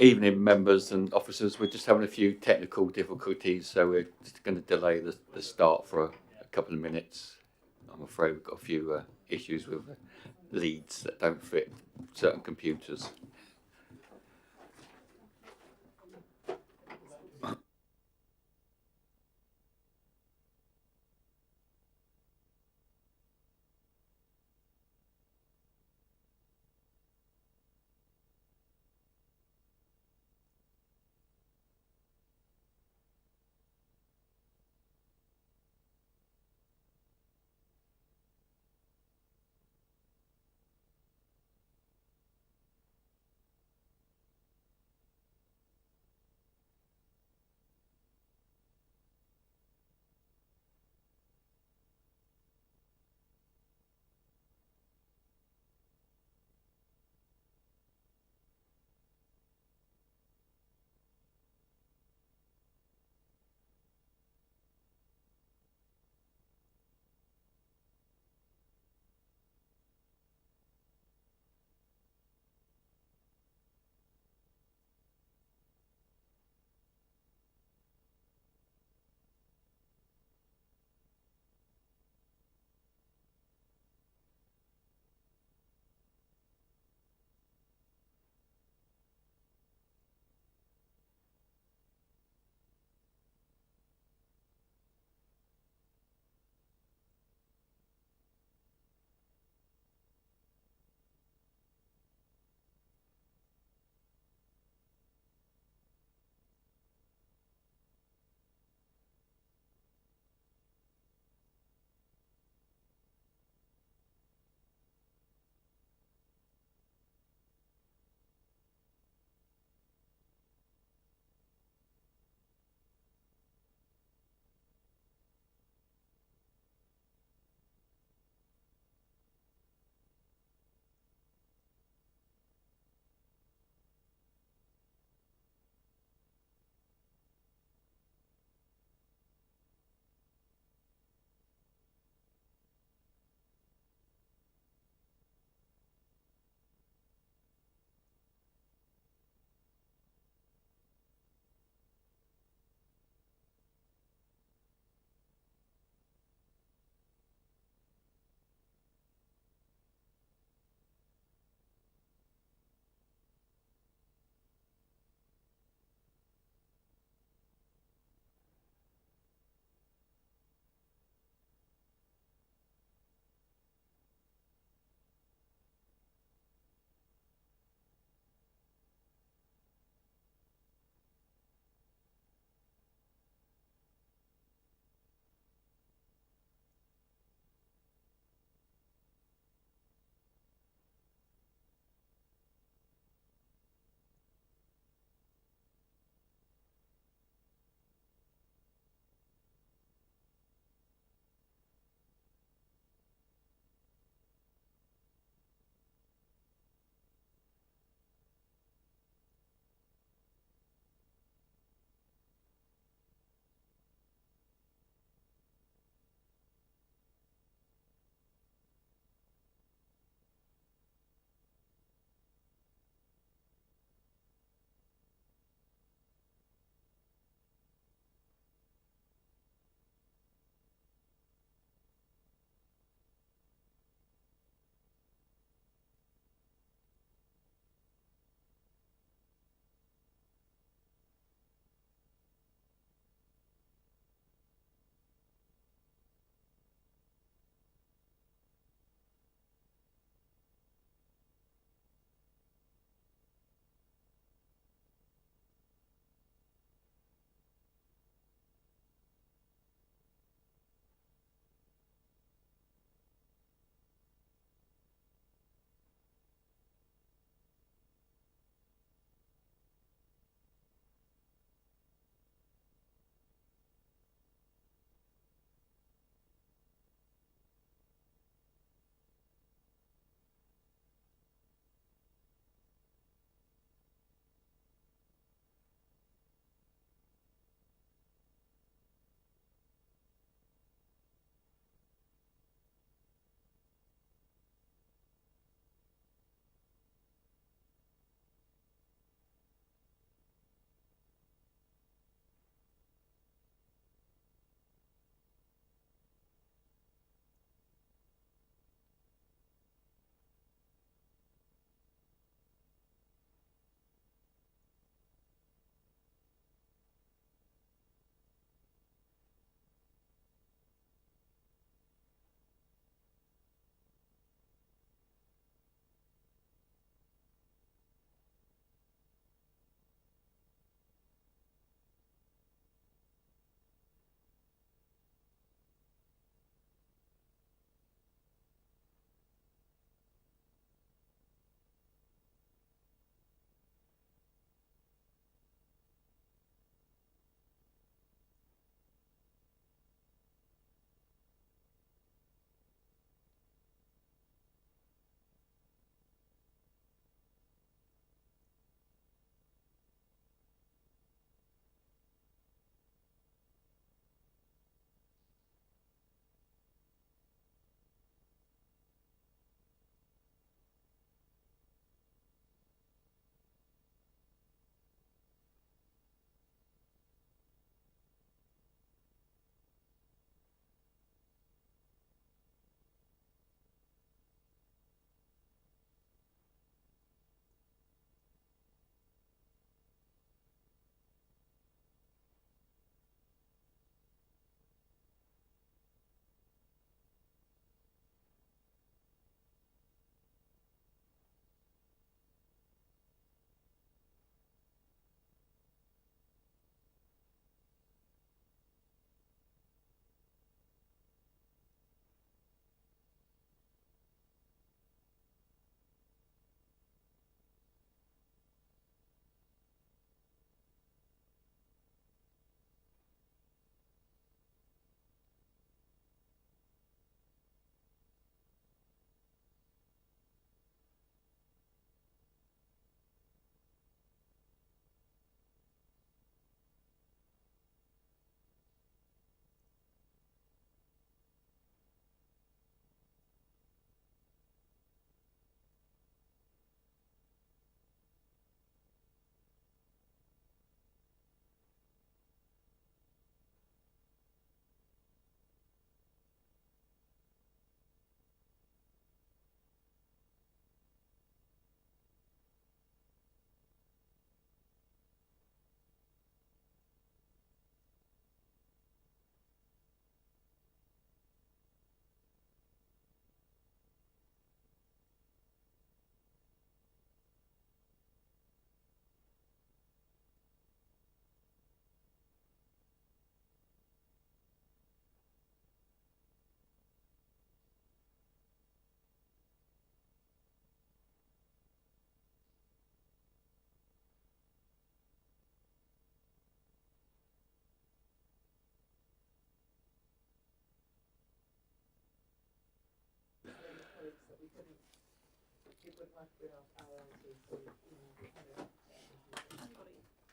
Evening, members and officers. We're just having a few technical difficulties, so we're just going to delay the start for a couple of minutes. I'm afraid we've got a few issues with leads that don't fit certain computers.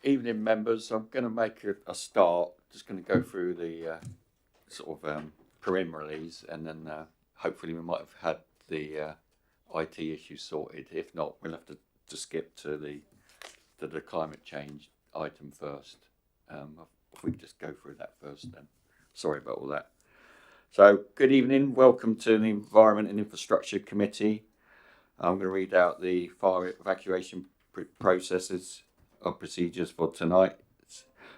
Evening, members. I'm going to make a start. Just going to go through the sort of preliminaries, and then hopefully we might have had the IT issues sorted. If not, we'll have to skip to the climate change item first. If we could just go through that first, then. Sorry about all that. So, good evening. Welcome to the Environment and Infrastructure Committee. I'm going to read out the fire evacuation processes or procedures for tonight.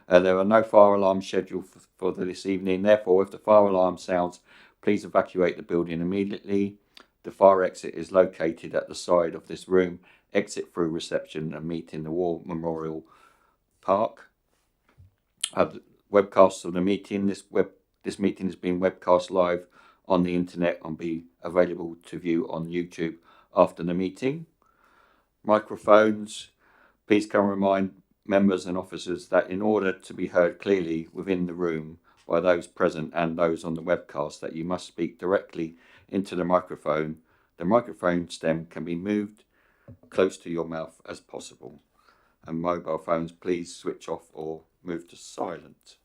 There are no fire alarms scheduled for this evening. Therefore, if the fire alarm sounds, please evacuate the building immediately. The fire exit is located at the side of this room. Exit through reception and meet in the War Memorial Park. The webcast of the meeting. This meeting is being webcast live on the internet and be available to view on YouTube after the meeting. Microphones. Please can remind members and officers that in order to be heard clearly within the room by those present and those on the webcast, that you must speak directly into the microphone. The microphone stem can be moved close to your mouth as possible. And mobile phones, please switch off or move to silent.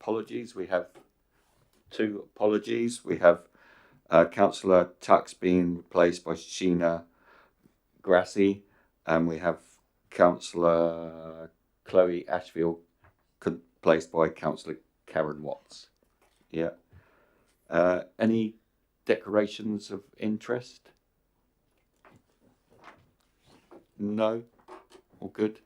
Apologies, we have two apologies. We have Councillor Tux being replaced by Sheena Grassi, and we have Councillor Chloe Ashfield replaced by Councillor Karen Watts. Yeah. Any declarations of interest? No? All good?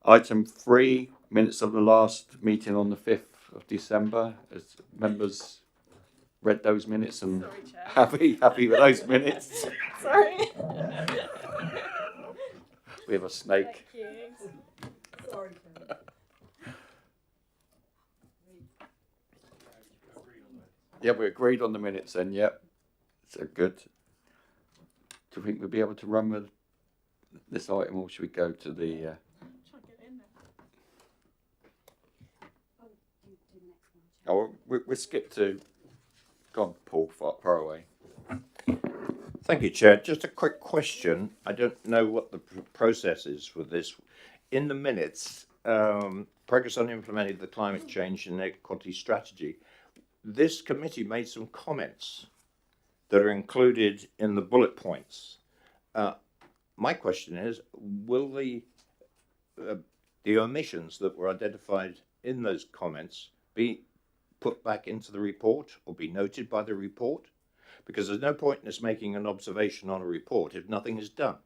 Item 3, minutes of the last meeting on the 5th of December. As members read those minutes and happy with those minutes. Sorry. We have a snake. Thank you. Sorry. Yeah, we agreed on the minutes then, yep. So good. Do you think we'll be able to run with this item, or should we go to the... Try and get in there. Oh, we'll skip to... Go on, Paul, far away. Thank you, Chair. Just a quick question. I don't know what the process is for this. In the minutes, progress on implementing the climate change and equality strategy, this committee made some comments that are included in the bullet points. My question is, will the omissions that were identified in those comments be put back into the report or be noted by the report? Because there's no point in us making an observation on a report if nothing is done.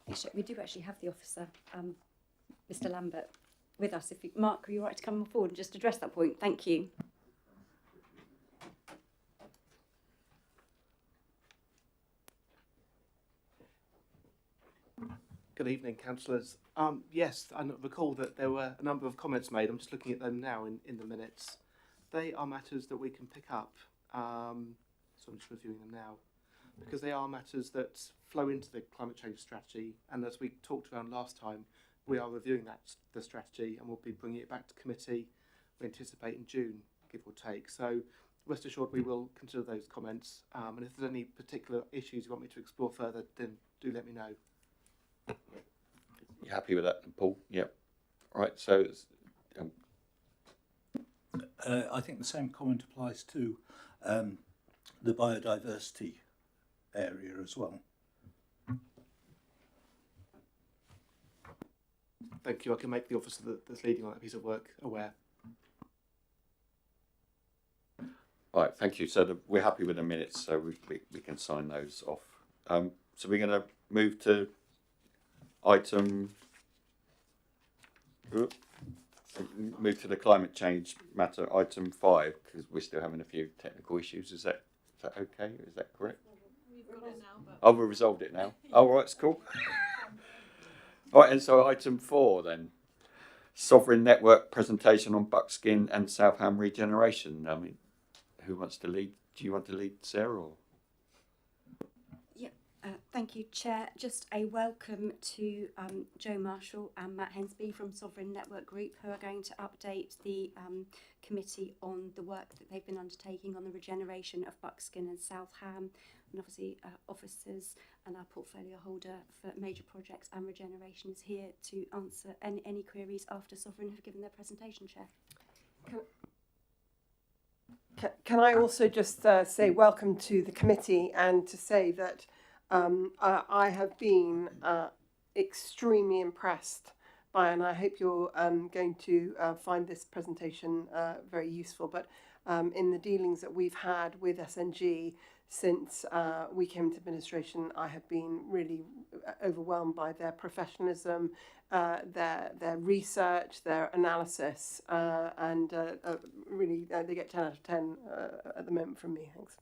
Yes, we do actually have the officer, Mr. Lambert, with us. Mark, are you all right to come forward and just address that point? Thank you. Good evening, councillors. Yes, I recall that there were a number of comments made. I'm just looking at them now in the minutes. They are matters that we can pick up, so I'm just reviewing them now, because they are matters that flow into the climate change strategy, and as we talked around last time, we are reviewing the strategy and we'll be bringing it back to committee, we anticipate in June, give or take. So rest assured we will consider those comments, and if there's any particular issues you want me to explore further, then do let me know. You happy with that, Paul? Yep. Right, so... I think the same comment applies to the biodiversity area as well. Thank you. I can make the officer that's leading on that piece of work aware. Right, thank you. So we're happy with the minutes, so we can sign those off. So we're going to move to item... Move to the climate change matter, item 5, because we're still having a few technical issues. Is that okay? Is that correct? We've got it now, but... Oh, we've resolved it now. Oh, right, it's cool. All right, and so item 4 then. Sovereign Network presentation on Buckskin and South Ham regeneration. I mean, who wants to lead? Do you want to lead, Sarah? Or? Yeah, Thank you, Chair. Just a welcome to Joe Marshall and Matt Hensby from Sovereign Network Group, who are going to update the committee on the work that they've been undertaking on the regeneration of Buckskin and South Ham, and obviously officers and our portfolio holder for major projects and regeneration is here to answer any queries after Sovereign have given their presentation, Chair. Can I also just say welcome to the committee and to say that I have been extremely impressed by, and I hope you're going to find this presentation very useful, but in the dealings that we've had with SNG since we came into administration, I have been really overwhelmed by their professionalism, their research, their analysis, and really they get 10 out of 10 at the moment from me. Thanks.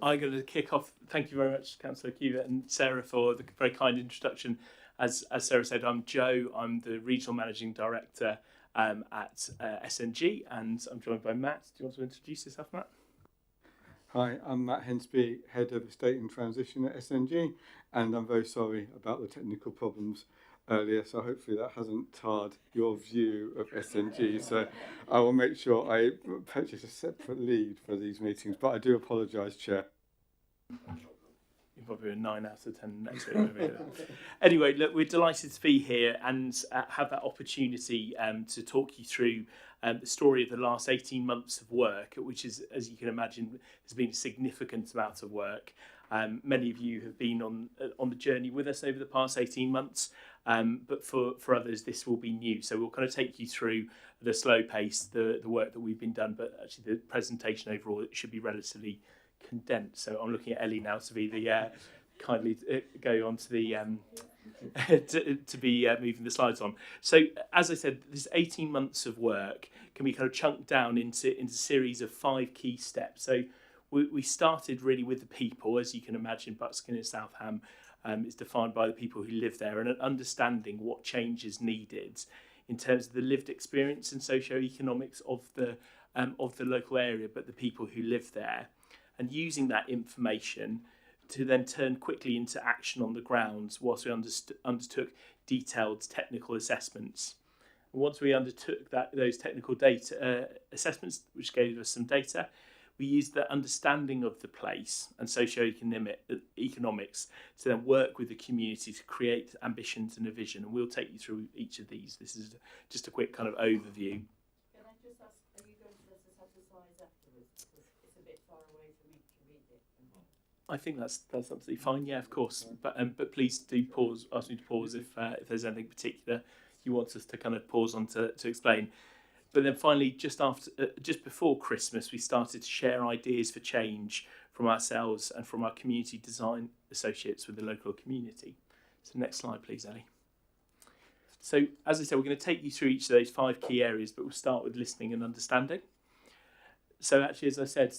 I'm going to kick off. Thank you very much, Councillor Cuba and Sarah, for the very kind introduction. As Sarah said, I'm Joe. I'm the Regional Managing Director at SNG, and I'm joined by Matt. Do you want to introduce yourself, Matt? Hi, I'm Matt Hensby, Head of Estate and Transition at SNG, and I'm very sorry about the technical problems earlier, so hopefully that hasn't tarred your view of SNG. So I will make sure I purchase a separate lead for these meetings, but I do apologise, Chair. You're probably a 9 out of 10 next week. Anyway, look, we're delighted to be here and have that opportunity to talk you through the story of the last 18 months of work, which is, as you can imagine, has been a significant amount of work. Many of you have been on the journey with us over the past 18 months, but for others, this will be new. So we'll kind of take you through the slow pace, the work that we've been done, but actually the presentation overall it should be relatively condensed. So I'm looking at Ellie now to be the kindly go on to the to be moving the slides on. So as I said, this 18 months of work can be kind of chunked down into a series of 5 key steps. So we started really with the people. As you can imagine, Buckskin and South Ham is defined by the people who live there, and understanding what change is needed in terms of the lived experience and socio-economics of the local area, but the people who live there, and using that information to then turn quickly into action on the ground whilst we undertook detailed technical assessments. And once we undertook those technical data assessments, which gave us some data, we used the understanding of the place and socio-economics to then work with the community to create ambitions and a vision. And we'll take you through each of these. This is just a quick kind of overview. Can I just ask, are you going to let us have the slides afterwards? Because it's a bit far away for me to read it. I think that's absolutely fine. Yeah, of course. But please do ask me to pause if there's anything particular you want us to kind of pause on to explain. But then finally, just before Christmas, we started to share ideas for change from ourselves and from our community design associates with the local community. So next slide, please, Ellie. So as I said, we're going to take you through each of those 5 key areas, but we'll start with listening and understanding. So actually, as I said,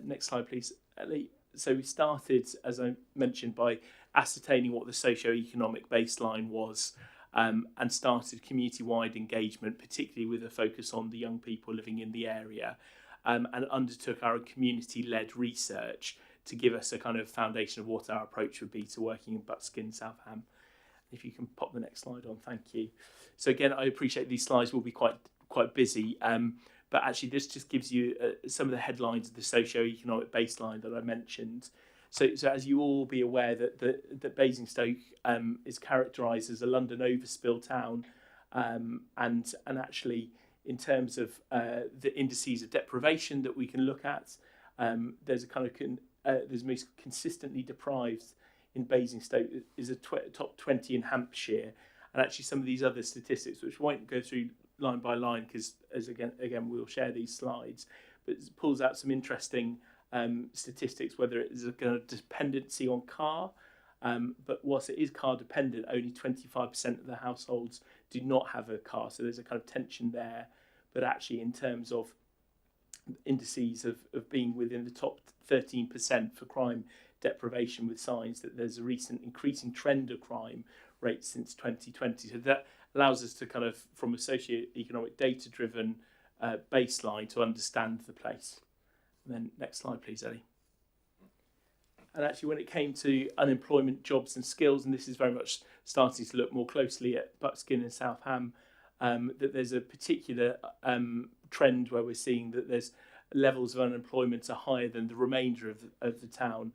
next slide, please, Ellie. So we started, as I mentioned, by ascertaining what the socio-economic baseline was, and started community-wide engagement, particularly with a focus on the young people living in the area, and undertook our community-led research to give us a kind of foundation of what our approach would be to working in Buckskin, South Ham. If you can pop the next slide on, thank you. So again, I appreciate these slides will be quite busy, but actually this just gives you some of the headlines of the socio-economic baseline that I mentioned. So as you all be aware that Basingstoke is characterised as a London overspill town, and actually in terms of the indices of deprivation that we can look at, there's a kind of there's most consistently deprived in Basingstoke is a top 20 in Hampshire, and actually some of these other statistics which won't go through line by line because as again we'll share these slides, but it pulls out some interesting statistics, whether it is a kind of dependency on car, but whilst it is car dependent, only 25% of the households do not have a car, so there's a kind of tension there. But actually in terms of indices of being within the top 13% for crime deprivation, with signs that there's a recent increasing trend of crime rates since 2020, so that allows us to kind of, from a socio-economic data driven baseline, to understand the place. And then next slide, please, Ellie. And actually, when it came to unemployment, jobs and skills, and this is very much starting to look more closely at Buckskin and South Ham, that there's a particular trend where we're seeing that there's levels of unemployment are higher than the remainder of the town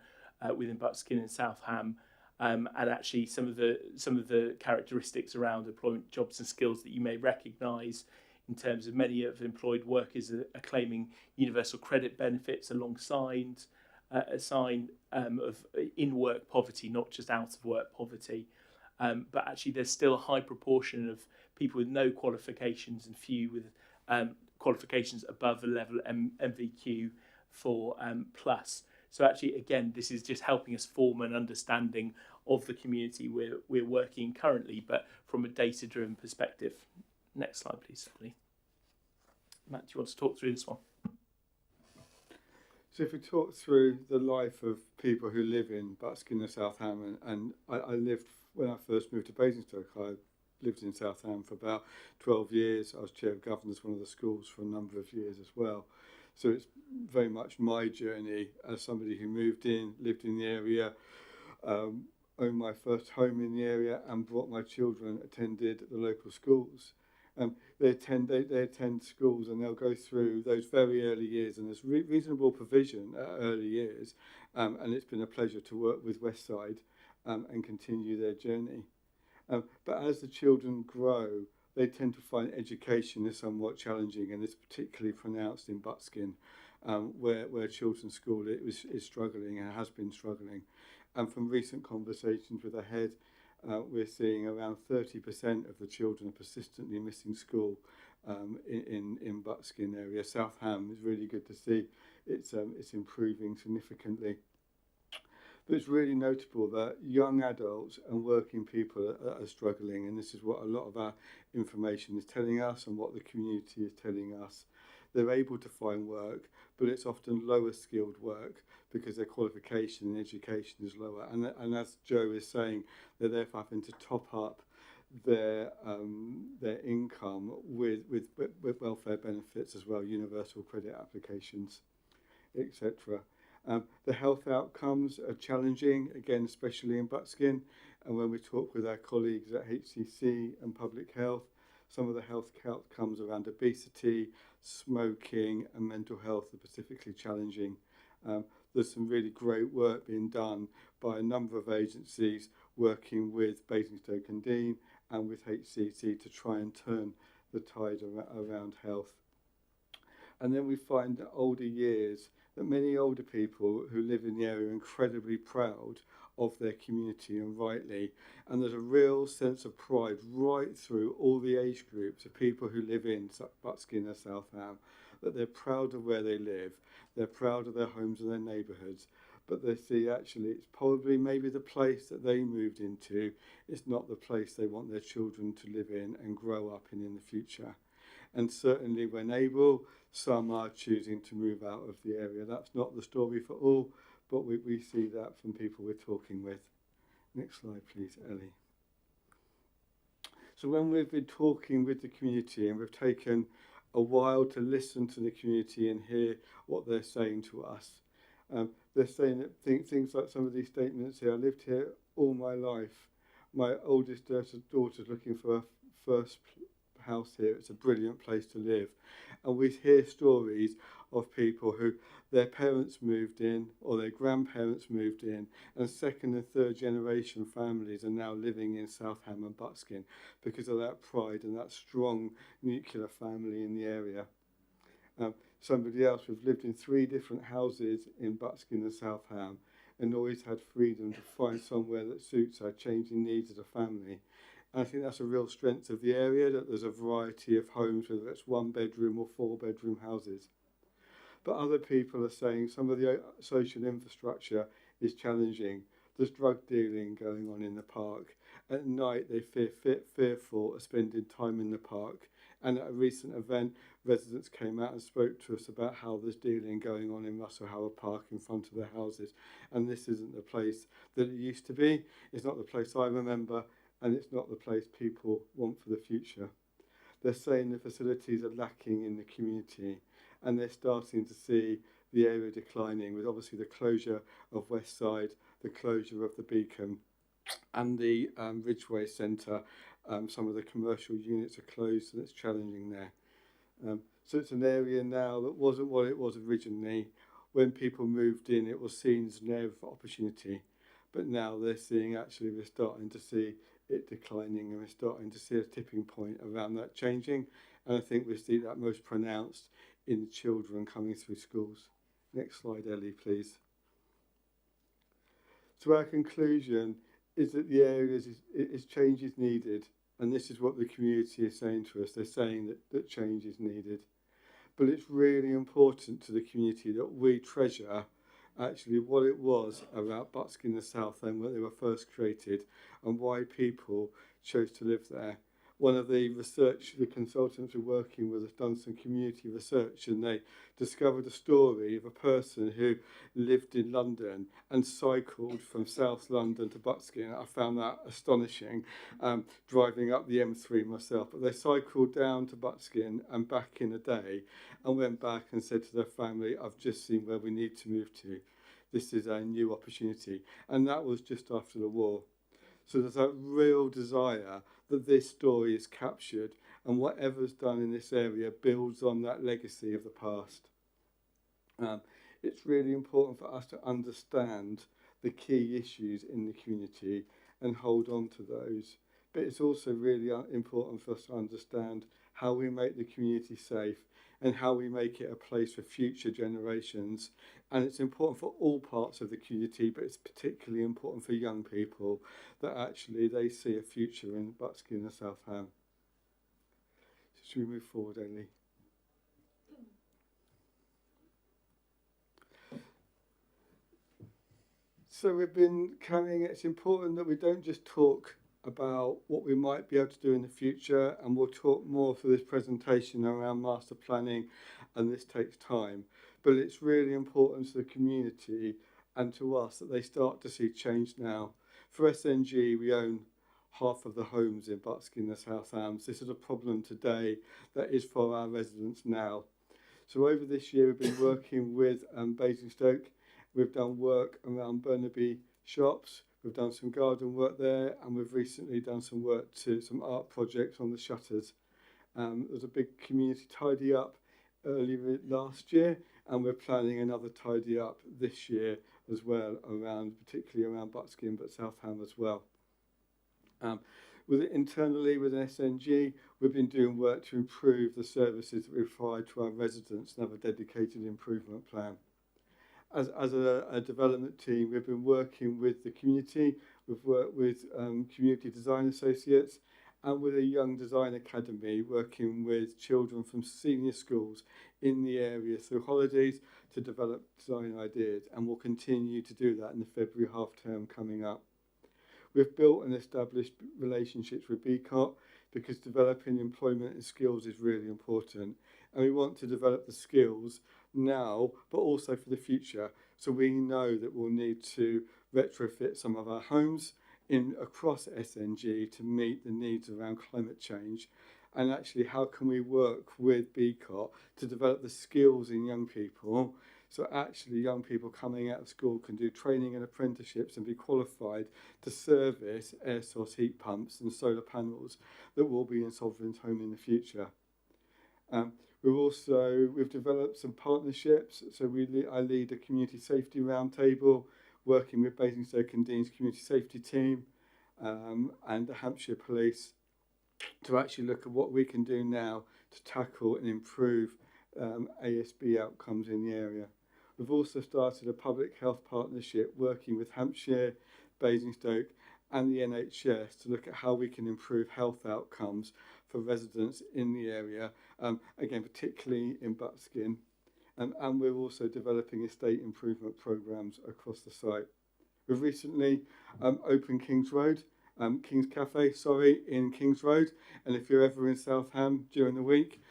within Buckskin and South Ham. And actually, some of the characteristics around employment, jobs and skills that you may recognise in terms of many of employed workers are claiming universal credit benefits alongside a sign of in-work poverty, not just out-of-work poverty. But actually, there's still a high proportion of people with no qualifications and few with qualifications above a level MVQ for plus. So actually, again, this is just helping us form an understanding of the community we're working currently, but from a data-driven perspective. Next slide, please, Ellie. Matt, do you want to talk through this one? So if we talk through the life of people who live in Buckskin and South Ham, and I lived, when I first moved to Basingstoke, I lived in South Ham for about 12 years. I was chair of governors for one of the schools for a number of years as well. So it's very much my journey as somebody who moved in, lived in the area, owned my first home in the area and brought my children, attended the local schools. They attend schools and they'll go through those very early years, and there's reasonable provision at early years, and it's been a pleasure to work with Westside and continue their journey. But as the children grow, they tend to find education is somewhat challenging, and it's particularly pronounced in Buckskin, where children's school is struggling and has been struggling. And from recent conversations with the head, we're seeing around 30% of the children are persistently missing school in Buckskin area. South Ham is really good to see. It's improving significantly. But it's really notable that young adults and working people are struggling, and this is what a lot of our information is telling us and what the community is telling us. They're able to find work, but it's often lower skilled work because their qualification and education is lower. And as Joe is saying, they're therefore having to top up their income with welfare benefits as well, universal credit applications, etc. The health outcomes are challenging, again, especially in Buckskin. And when we talk with our colleagues at HCC and Public Health, some of the health outcomes around obesity, smoking and mental health are specifically challenging. There's some really great work being done by a number of agencies working with Basingstoke and Dean and with HCC to try and turn the tide around health. And then we find that older years, that many older people who live in the area are incredibly proud of their community, and rightly, and there's a real sense of pride right through all the age groups of people who live in Buckskin and South Ham, that they're proud of where they live, they're proud of their homes and their neighbourhoods, but they see actually it's probably maybe the place that they moved into is not the place they want their children to live in and grow up in the future. And certainly when able, some are choosing to move out of the area. That's not the story for all, but we see that from people we're talking with. Next slide, please, Ellie. So when we've been talking with the community and we've taken a while to listen to the community and hear what they're saying to us, they're saying that things like some of these statements here, I lived here all my life. My oldest daughter's looking for a first house here. It's a brilliant place to live. And we hear stories of people who their parents moved in or their grandparents moved in, and second and third generation families are now living in South Ham and Buckskin because of that pride and that strong nuclear family in the area. Somebody else, we've lived in 3 different houses in Buckskin and South Ham and always had freedom to find somewhere that suits our changing needs as a family. And I think that's a real strength of the area, that there's a variety of homes, whether it's 1-bedroom or 4-bedroom houses. But other people are saying some of the social infrastructure is challenging. There's drug dealing going on in the park. At night, they fearful of spending time in the park. And at a recent event, residents came out and spoke to us about how there's dealing going on in Russell Howard Park in front of their houses. And this isn't the place that it used to be. It's not the place I remember, and it's not the place people want for the future. They're saying the facilities are lacking in the community, and they're starting to see the area declining, with obviously the closure of West Side, the closure of the Beacon, and the Ridgeway Centre. Some of the commercial units are closed, and it's challenging there. So it's an area now that wasn't what it was originally. When people moved in, it was seen as an area for opportunity, but now they're seeing, actually we're starting to see it declining, and we're starting to see a tipping point around that changing, and I think we see that most pronounced in the children coming through schools. Next slide, Ellie, please. So our conclusion is that the areas is change is needed, and this is what the community is saying to us. They're saying that change is needed. But it's really important to the community that we treasure actually what it was about Butskin and the South End when they were first created, and why people chose to live there. One of the consultants we're working with has done some community research, and they discovered a story of a person who lived in London and cycled from South London to Butskin. I found that astonishing, driving up the M3 myself. But they cycled down to Butskin and back in a day, and went back and said to their family, I've just seen where we need to move to. This is a new opportunity. And that was just after the war. So there's that real desire that this story is captured, and whatever's done in this area builds on that legacy of the past. It's really important for us to understand the key issues in the community and hold on to those. But it's also really important for us to understand how we make the community safe and how we make it a place for future generations. And it's important for all parts of the community, but it's particularly important for young people that actually they see a future in Butskin and South Ham. So should we move forward, Amy? So we've been carrying, it's important that we don't just talk about what we might be able to do in the future, and we'll talk more for this presentation around master planning, and this takes time. But it's really important to the community and to us that they start to see change now. For SNG, we own half of the homes in Butskin and South Hams. This is a problem today that is for our residents now. So over this year, we've been working with Basingstoke. We've done work around Burnaby shops. We've done some garden work there, and we've recently done some work to some art projects on the shutters. There was a big community tidy up early last year, and we're planning another tidy up this year as well, particularly around Butskin, but South Ham as well. Internally within SNG, we've been doing work to improve the services that we provide to our residents and have a dedicated improvement plan. As a development team, we've been working with the community. We've worked with community design associates and with a young design academy, working with children from senior schools in the area through holidays to develop design ideas, and we'll continue to do that in the February half term coming up. We've built and established relationships with BCOT because developing employment and skills is really important, and we want to develop the skills now but also for the future. So we know that we'll need to retrofit some of our homes across SNG to meet the needs around climate change, and actually how can we work with BCOT to develop the skills in young people, so actually young people coming out of school can do training and apprenticeships and be qualified to service air source heat pumps and solar panels that will be in Sovereign's home in the future. We've developed some partnerships. So I lead a community safety roundtable, working with Basingstoke and Dean's community safety team and the Hampshire Police to actually look at what we can do now to tackle and improve ASB outcomes in the area. We've also started a public health partnership working with Hampshire, Basingstoke and the NHS to look at how we can improve health outcomes for residents in the area, again, particularly in Butskin. And we're also developing estate improvement programmes across the site. We've recently opened King's Cafe, in King's Road. And if you're ever in South Ham during the week,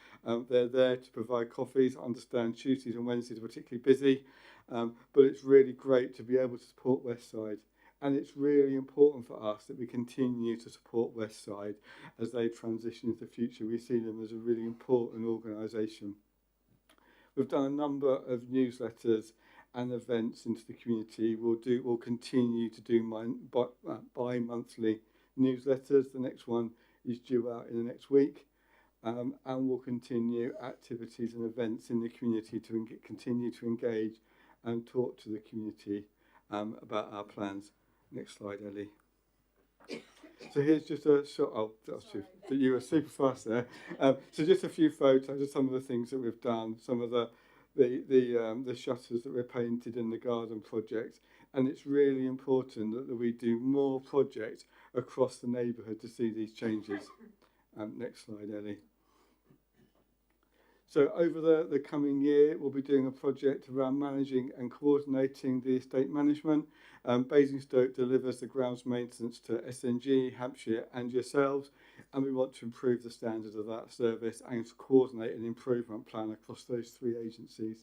they're there to provide coffees. I understand Tuesdays and Wednesdays are particularly busy, but it's really great to be able to support West Side. And it's really important for us that we continue to support West Side as they transition into the future. We see them as a really important organisation. We've done a number of newsletters and events into the community. We'll continue to do bi-monthly newsletters. The next one is due out in the next week. And we'll continue activities and events in the community to continue to engage and talk to the community about our plans. Next slide, Ellie. So here's just a shot. Oh, that's you. You were super fast there. So just a few photos of some of the things that we've done. Some of the shutters that we're painted in the garden project. And it's really important that we do more projects across the neighbourhood to see these changes. Next slide, Ellie. So over the coming year, we'll be doing a project around managing and coordinating the estate management. Basingstoke delivers the grounds maintenance to SNG, Hampshire and yourselves, and we want to improve the standards of that service and to coordinate an improvement plan across those 3 agencies.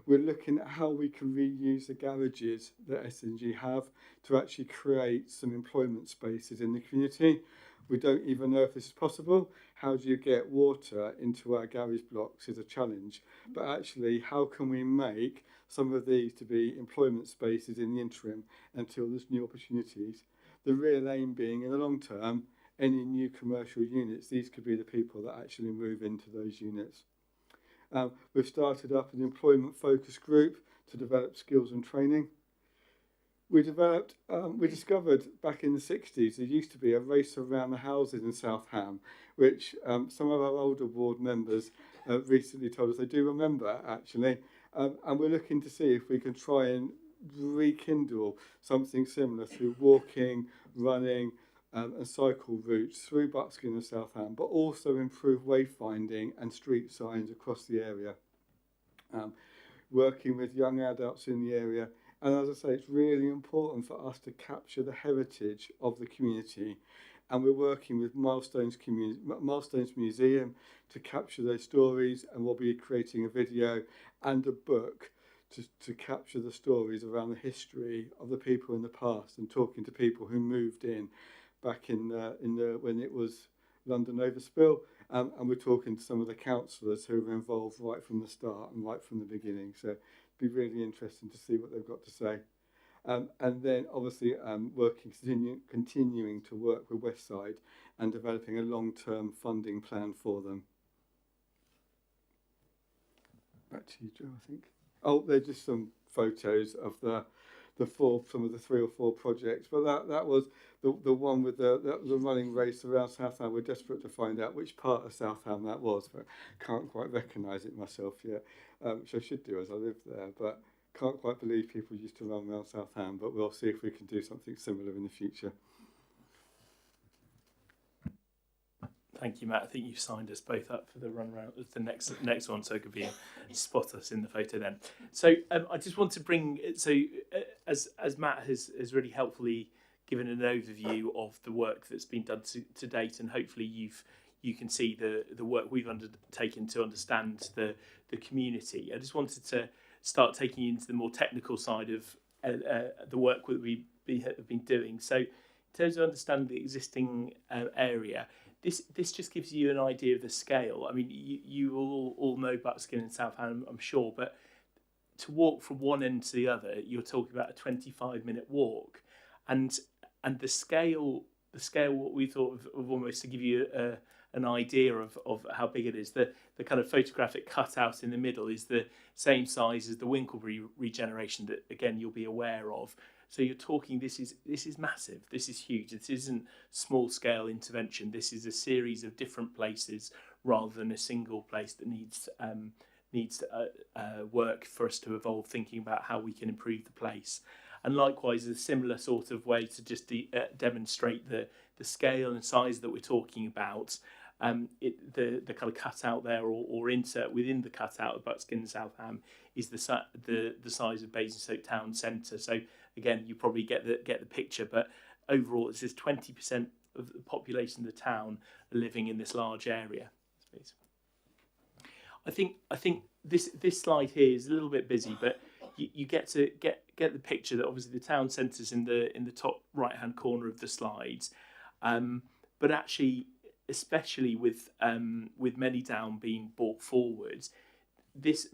We're looking at how we can reuse the garages that SNG have to actually create some employment spaces in the community. We don't even know if this is possible. How do you get water into our garage blocks is a challenge. But actually, how can we make some of these to be employment spaces in the interim until there's new opportunities? The real aim being, in the long term, any new commercial units, these could be the people that actually move into those units. We've started up an employment focus group to develop skills and training. We discovered back in the 60s there used to be a race around the houses in South Ham, which some of our older ward members recently told us they do remember, actually. And we're looking to see if we can try and rekindle something similar through walking, running and cycle routes through Buckskin and South Ham, but also improve wayfinding and street signs across the area. Working with young adults in the area. And as I say, it's really important for us to capture the heritage of the community. And we're working with Milestones Museum to capture those stories, and we'll be creating a video and a book to capture the stories around the history of the people in the past and talking to people who moved in back when it was London overspill. And we're talking to some of the councillors who were involved right from the start and right from the beginning. So be really interesting to see what they've got to say. And then obviously continuing to work with Westside and developing a long-term funding plan for them. Back to you, Joe, I think. Oh, they're just some photos of some of the 3 or 4 projects, but that was the one with the running race around South Ham. We're desperate to find out which part of South Ham that was, but can't quite recognise it myself yet, which I should do as I live there, but can't quite believe people used to run around South Ham, but we'll see if we can do something similar in the future. Thank you, Matt. I think you've signed us both up for the run around the next one, so it could be spot us in the photo then. So I just want to bring as Matt has really helpfully given an overview of the work that's been done to date, and hopefully you can see the work we've undertaken to understand the community. I just wanted to start taking you into the more technical side of the work that we have been doing. So in terms of understanding the existing area, this just gives you an idea of the scale. I mean, you all know Buckskin and South Ham, I'm sure, but to walk from one end to the other, you're talking about a 25-minute walk, and the scale. What we thought of almost to give you an idea of how big it is. The kind of photographic cutout in the middle is the same size as the Winklebury regeneration that again you'll be aware of. So you're talking, this is massive, this is huge. This isn't small scale intervention. This is a series of different places rather than a single place that needs work for us to evolve, thinking about how we can improve the place. And likewise, a similar sort of way to just demonstrate the scale and size that we're talking about. The kind of cutout there or insert within the cutout of Buckskin and South Ham is the size of Basingstoke town centre. So again, you probably get the picture, but overall, it says 20% of the population of the town are living in this large area. Please. I think this slide here is a little bit busy, but you get to get the picture that obviously the town centre's in the top right hand corner of the slides, but actually, especially with Manydown being brought forward, this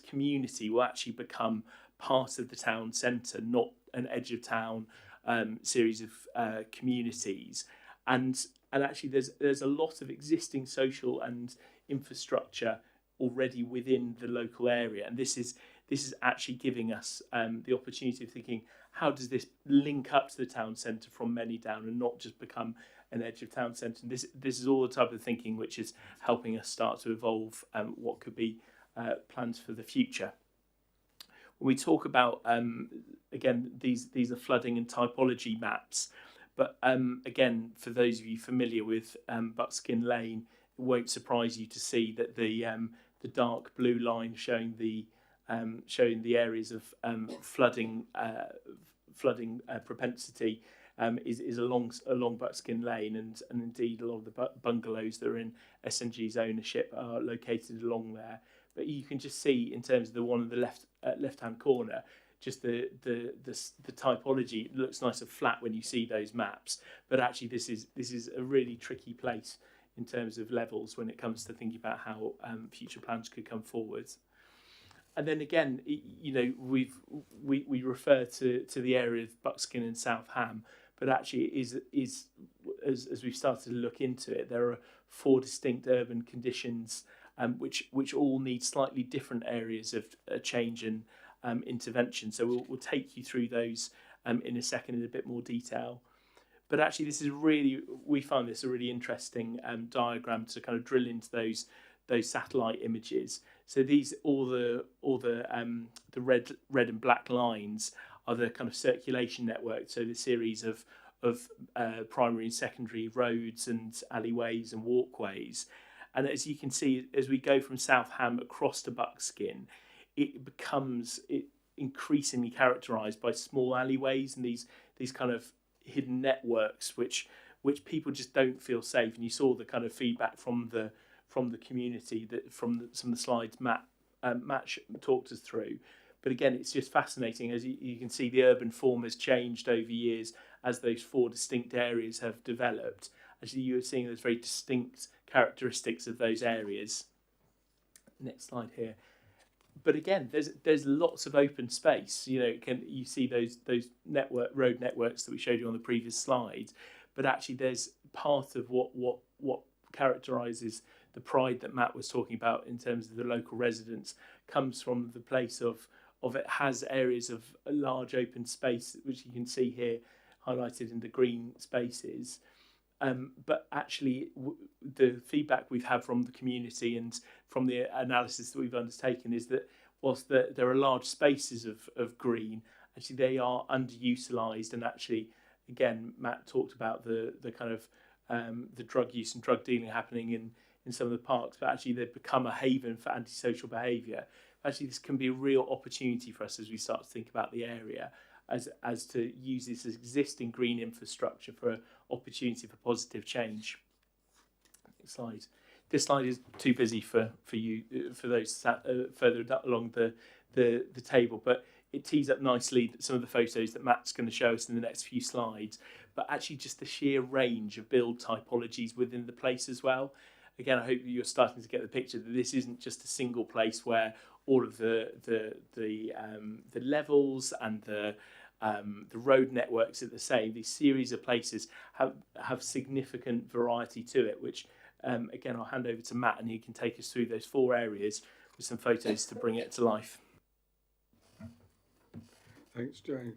community will actually become part of the town centre, not an edge of town series of communities, and actually there's a lot of existing social and infrastructure already within the local area, and this is actually giving us the opportunity of thinking, how does this link up to the town centre from many down and not just become an edge of town centre? And this is all the type of thinking which is helping us start to evolve what could be plans for the future. When we talk about, again, these are flooding and typology maps, but again, for those of you familiar with Buckskin Lane, it won't surprise you to see that the dark blue line showing the areas of flooding propensity is along Buckskin Lane, and indeed a lot of the bungalows that are in SNG's ownership are located along there. But you can just see in terms of the one in the left-hand corner, just the typology. It looks nice and flat when you see those maps, but actually this is a really tricky place in terms of levels when it comes to thinking about how future plans could come forward. And then again, you know, we refer to the area of Buckskin and South Ham, but actually it is as we've started to look into it, there are 4 distinct urban conditions which all need slightly different areas of change and intervention. So we'll take you through those in a second in a bit more detail. But actually, we find this a really interesting diagram to kind of drill into those satellite images. So these all the red and black lines are the kind of circulation network. So the series of primary and secondary roads and alleyways and walkways. And as you can see, as we go from South Ham across to Buckskin, it becomes increasingly characterised by small alleyways and these kind of hidden networks which people just don't feel safe. And you saw the kind of feedback from the community that from some of the slides Matt talked us through. But again, it's just fascinating as you can see the urban form has changed over years as those 4 distinct areas have developed. Actually, you're seeing those very distinct characteristics of those areas. Next slide here. But again, there's lots of open space. You know, you see those road networks that we showed you on the previous slide. But actually, there's part of what characterises the pride that Matt was talking about in terms of the local residents comes from the place of it has areas of a large open space, which you can see here highlighted in the green spaces. But actually, the feedback we've had from the community and from the analysis that we've undertaken is that whilst there are large spaces of green, actually they are underutilised. And actually, again, Matt talked about the kind of the drug use and drug dealing happening in some of the parks, but actually they've become a haven for antisocial behaviour. Actually, this can be a real opportunity for us as we start to think about the area as to use this existing green infrastructure for opportunity for positive change. Next slide. This slide is too busy for you, for those sat further along the table, but it tees up nicely some of the photos that Matt's going to show us in the next few slides, but actually just the sheer range of build typologies within the place as well. Again, I hope you're starting to get the picture that this isn't just a single place where all of the levels and the road networks are the same. These series of places have significant variety to it, which again I'll hand over to Matt and he can take us through those 4 areas with some photos to bring it to life. Thanks, Joe.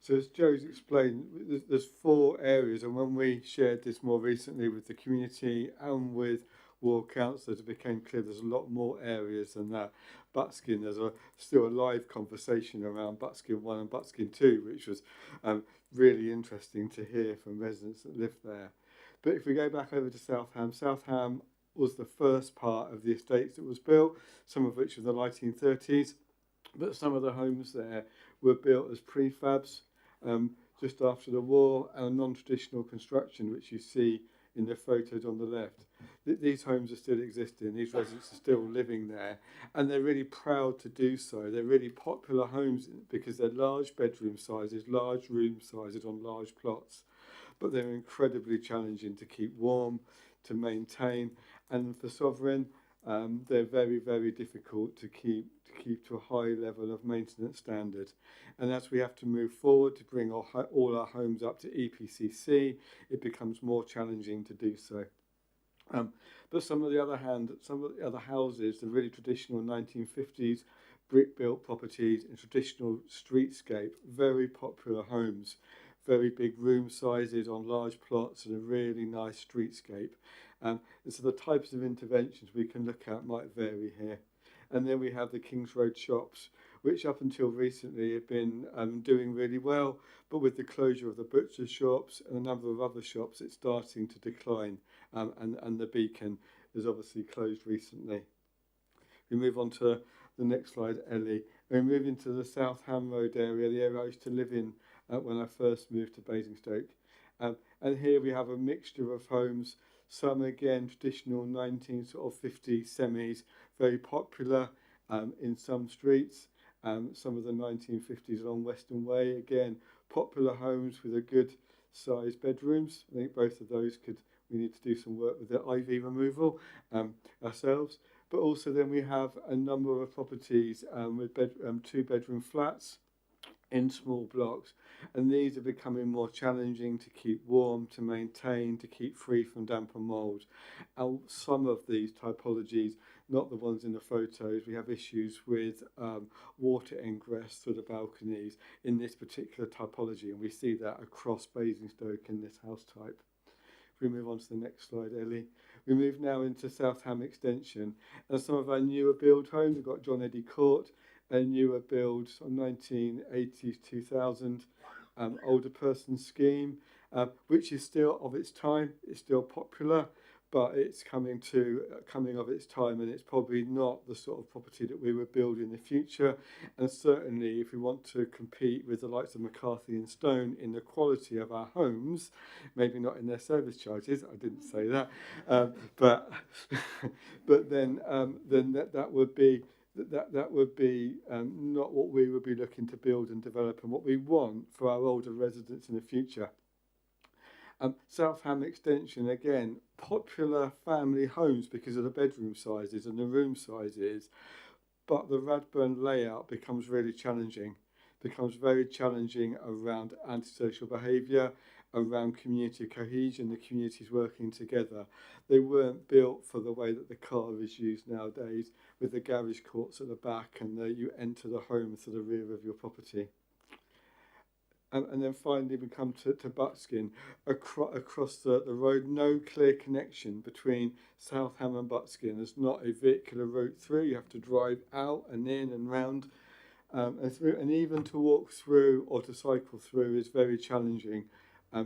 So as Joe's explained, there's 4 areas, and when we shared this more recently with the community and with ward councillors, it became clear there's a lot more areas than that. Buckskin, there's still a live conversation around Buckskin 1 and Buckskin 2, which was really interesting to hear from residents that live there. But if we go back over to South Ham was the first part of the estates that was built, some of which were the 1930s, but some of the homes there were built as prefabs just after the war, and a non-traditional construction, which you see in the photos on the left. These homes are still existing, these residents are still living there, and they're really proud to do so. They're really popular homes because they're large bedroom sizes, large room sizes on large plots, but they're incredibly challenging to keep warm, to maintain, and for Sovereign, They're very, very difficult to keep to a high level of maintenance standard. And as we have to move forward to bring all our homes up to EPCC, it becomes more challenging to do so. But some of the other houses, the really traditional 1950s brick-built properties and traditional streetscape, very popular homes, very big room sizes on large plots and a really nice streetscape. And so the types of interventions we can look at might vary here. And then we have the Kings Road shops, which up until recently have been doing really well, but with the closure of the butcher's shops and a number of other shops, it's starting to decline. And the Beacon is obviously closed recently. We move on to the next slide, Ellie. We move into the South Ham Road area, the area I used to live in when I first moved to Basingstoke. And here we have a mixture of homes, some again traditional 1950 semis, very popular in some streets. Some of the 1950s along Western Way, again, popular homes with a good sized bedrooms. I think both of those we need to do some work with the ivy removal ourselves. But also then we have a number of properties with 2-bedroom flats in small blocks. And these are becoming more challenging to keep warm, to maintain, to keep free from damp and mould. And some of these typologies, not the ones in the photos, we have issues with water ingress through the balconies in this particular typology. And we see that across Basingstoke in this house type. If we move on to the next slide, Ellie. We move now into South Ham Extension. And some of our newer build homes, we've got John Eddy Court, a newer build, 1980s, 2000, older person scheme, which is still of its time. It's still popular, but it's coming of its time, and it's probably not the sort of property that we would build in the future. And certainly, if we want to compete with the likes of McCarthy and Stone in the quality of our homes, maybe not in their service charges, I didn't say that, but then that would be. That would be not what we would be looking to build and develop and what we want for our older residents in the future. South Ham Extension, again, popular family homes because of the bedroom sizes and the room sizes, but the Radburn layout becomes really challenging, becomes very challenging around antisocial behaviour, around community cohesion, the communities working together. They weren't built for the way that the car is used nowadays, with the garage courts at the back and you enter the home through the rear of your property. And then finally we come to Butskin. Across the road, no clear connection between South Ham and Butskin. There's not a vehicular route through. You have to drive out and in and round and through. And even to walk through or to cycle through is very challenging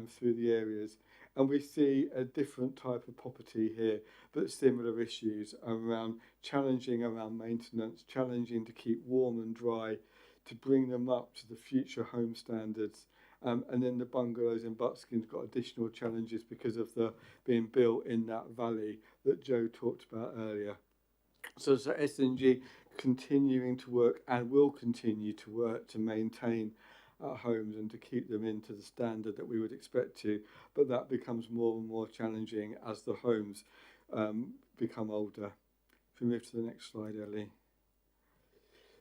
through the areas. And we see a different type of property here, but similar issues around challenging around maintenance, challenging to keep warm and dry, to bring them up to the future home standards. And then the bungalows in Butskin's got additional challenges because of the being built in that valley that Joe talked about earlier. So SNG continuing to work and will continue to work to maintain our homes and to keep them into the standard that we would expect to, but that becomes more and more challenging as the homes become older. If we move to the next slide, Ellie.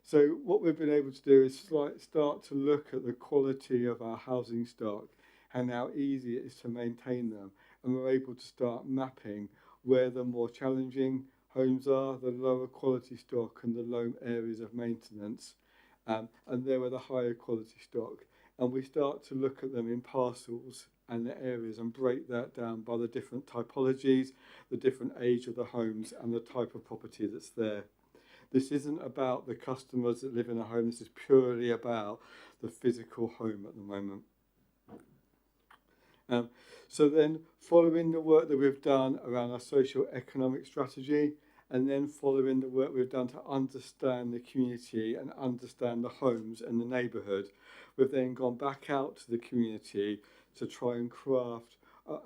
So what we've been able to do is start to look at the quality of our housing stock and how easy it is to maintain them, and we're able to start mapping where the more challenging homes are, the lower quality stock and the low areas of maintenance. And there are the higher quality stock. And we start to look at them in parcels and the areas and break that down by the different typologies, the different age of the homes and the type of property that's there. This isn't about the customers that live in a home, this is purely about the physical home at the moment. So then following the work that we've done around our social economic strategy, and then following the work we've done to understand the community and understand the homes and the neighbourhood, we've then gone back out to the community to try and craft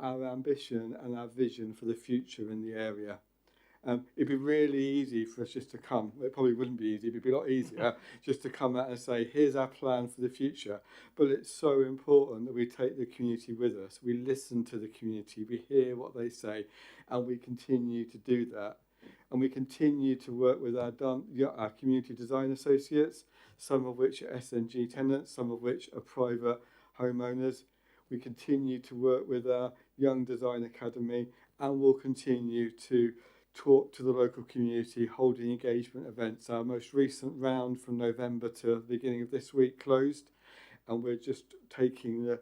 our ambition and our vision for the future in the area. It'd be really easy for us just to come. It probably wouldn't be easy, but it'd be a lot easier just to come out and say, here's our plan for the future. But it's so important that we take the community with us. We listen to the community, we hear what they say, and we continue to do that. And we continue to work with our community design associates, some of which are SNG tenants, some of which are private homeowners. We continue to work with our Young Design Academy, and we'll continue to talk to the local community, holding engagement events. Our most recent round from November to the beginning of this week closed, and we're just taking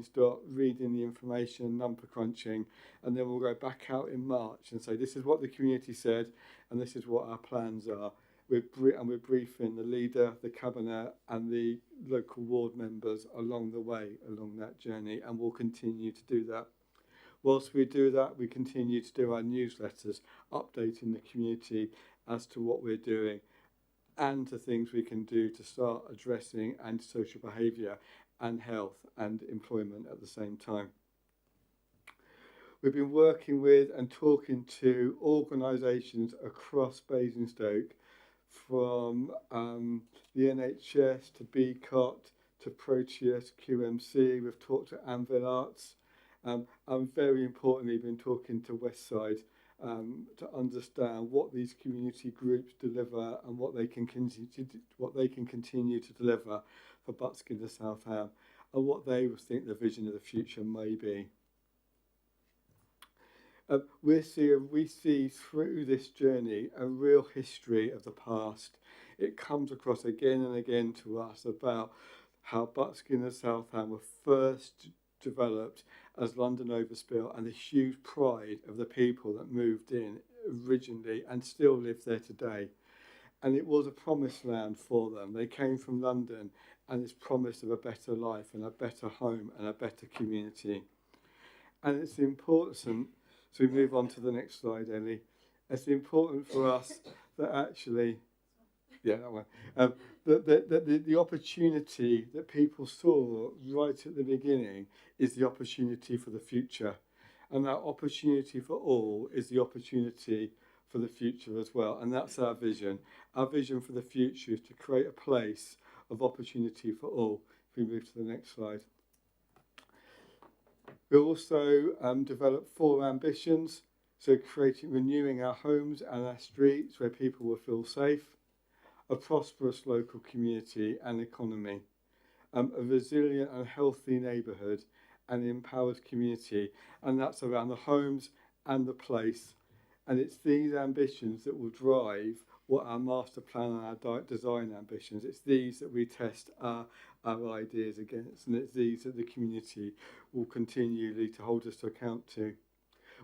stock, reading the information, number crunching, and then we'll go back out in March and say this is what the community said and this is what our plans are. We're briefing the leader, the cabinet and the local ward members along the way, along that journey, and we'll continue to do that. Whilst we do that, we continue to do our newsletters, updating the community as to what we're doing and to things we can do to start addressing antisocial behaviour and health and employment at the same time. We've been working with and talking to organisations across Basingstoke, from the NHS to BCOT to Proteus, QMC. We've talked to Anvil Arts, and very importantly been talking to Westside to understand what these community groups deliver and what they can continue to deliver for Butskin to Southam, and what they think the vision of the future may be. We see through this journey a real history of the past. It comes across again and again to us about how Butskin and Southam were first developed as London Overspill, and the huge pride of the people that moved in originally and still live there today. And it was a promised land for them. They came from London, and it's promise of a better life and a better home and a better community. And it's important, so we move on to the next slide, Ellie. It's important for us that actually, that one, the opportunity that people saw right at the beginning is the opportunity for the future. And that opportunity for all is the opportunity for the future as well. And that's our vision. Our vision for the future is to create a place of opportunity for all. If we move to the next slide. We also developed 4 ambitions. So renewing our homes and our streets where people will feel safe, a prosperous local community and economy, a resilient and healthy neighbourhood, and an empowered community. And that's around the homes and the place. And it's these ambitions that will drive what our master plan and our design ambitions. It's these that we test our ideas against, and it's these that the community will continually to hold us to account to.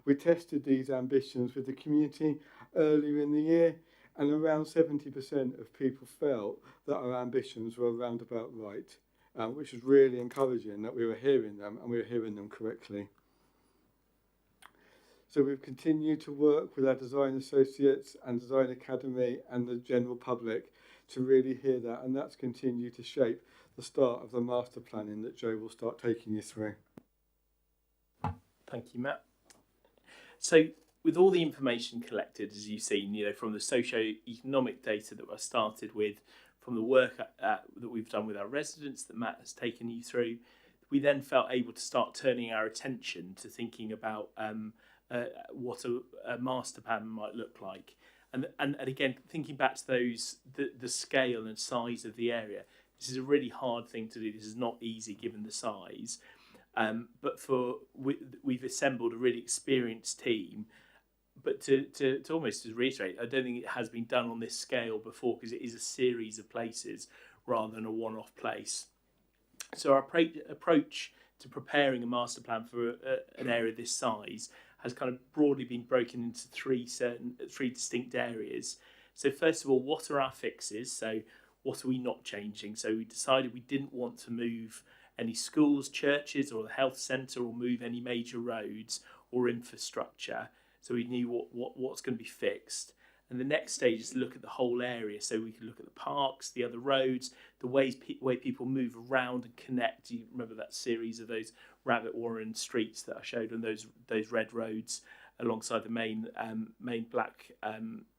We tested these ambitions with the community earlier in the year, and around 70% of people felt that our ambitions were around about right, which was really encouraging that we were hearing them, and we were hearing them correctly. So we've continued to work with our design associates and design academy and the general public to really hear that, and that's continued to shape the start of the master planning that Joe will start taking you through. Thank you, Matt. So with all the information collected, as you've seen, from the socio-economic data that I started with, from the work that we've done with our residents that Matt has taken you through, we then felt able to start turning our attention to thinking about what a master plan might look like. And again, thinking back to the scale and size of the area, this is a really hard thing to do. This is not easy given the size. But we've assembled a really experienced team. But to almost reiterate, I don't think it has been done on this scale before, because it is a series of places rather than a one-off place. So our approach to preparing a master plan for an area this size has kind of broadly been broken into three distinct areas. So first of all, what are our fixes? So what are we not changing? So we decided we didn't want to move any schools, churches, or the health centre, or move any major roads or infrastructure. So we knew what's going to be fixed. And the next stage is to look at the whole area. So we can look at the parks, the other roads, the way people move around and connect. You remember that series of those rabbit warren streets that I showed on those red roads alongside the main black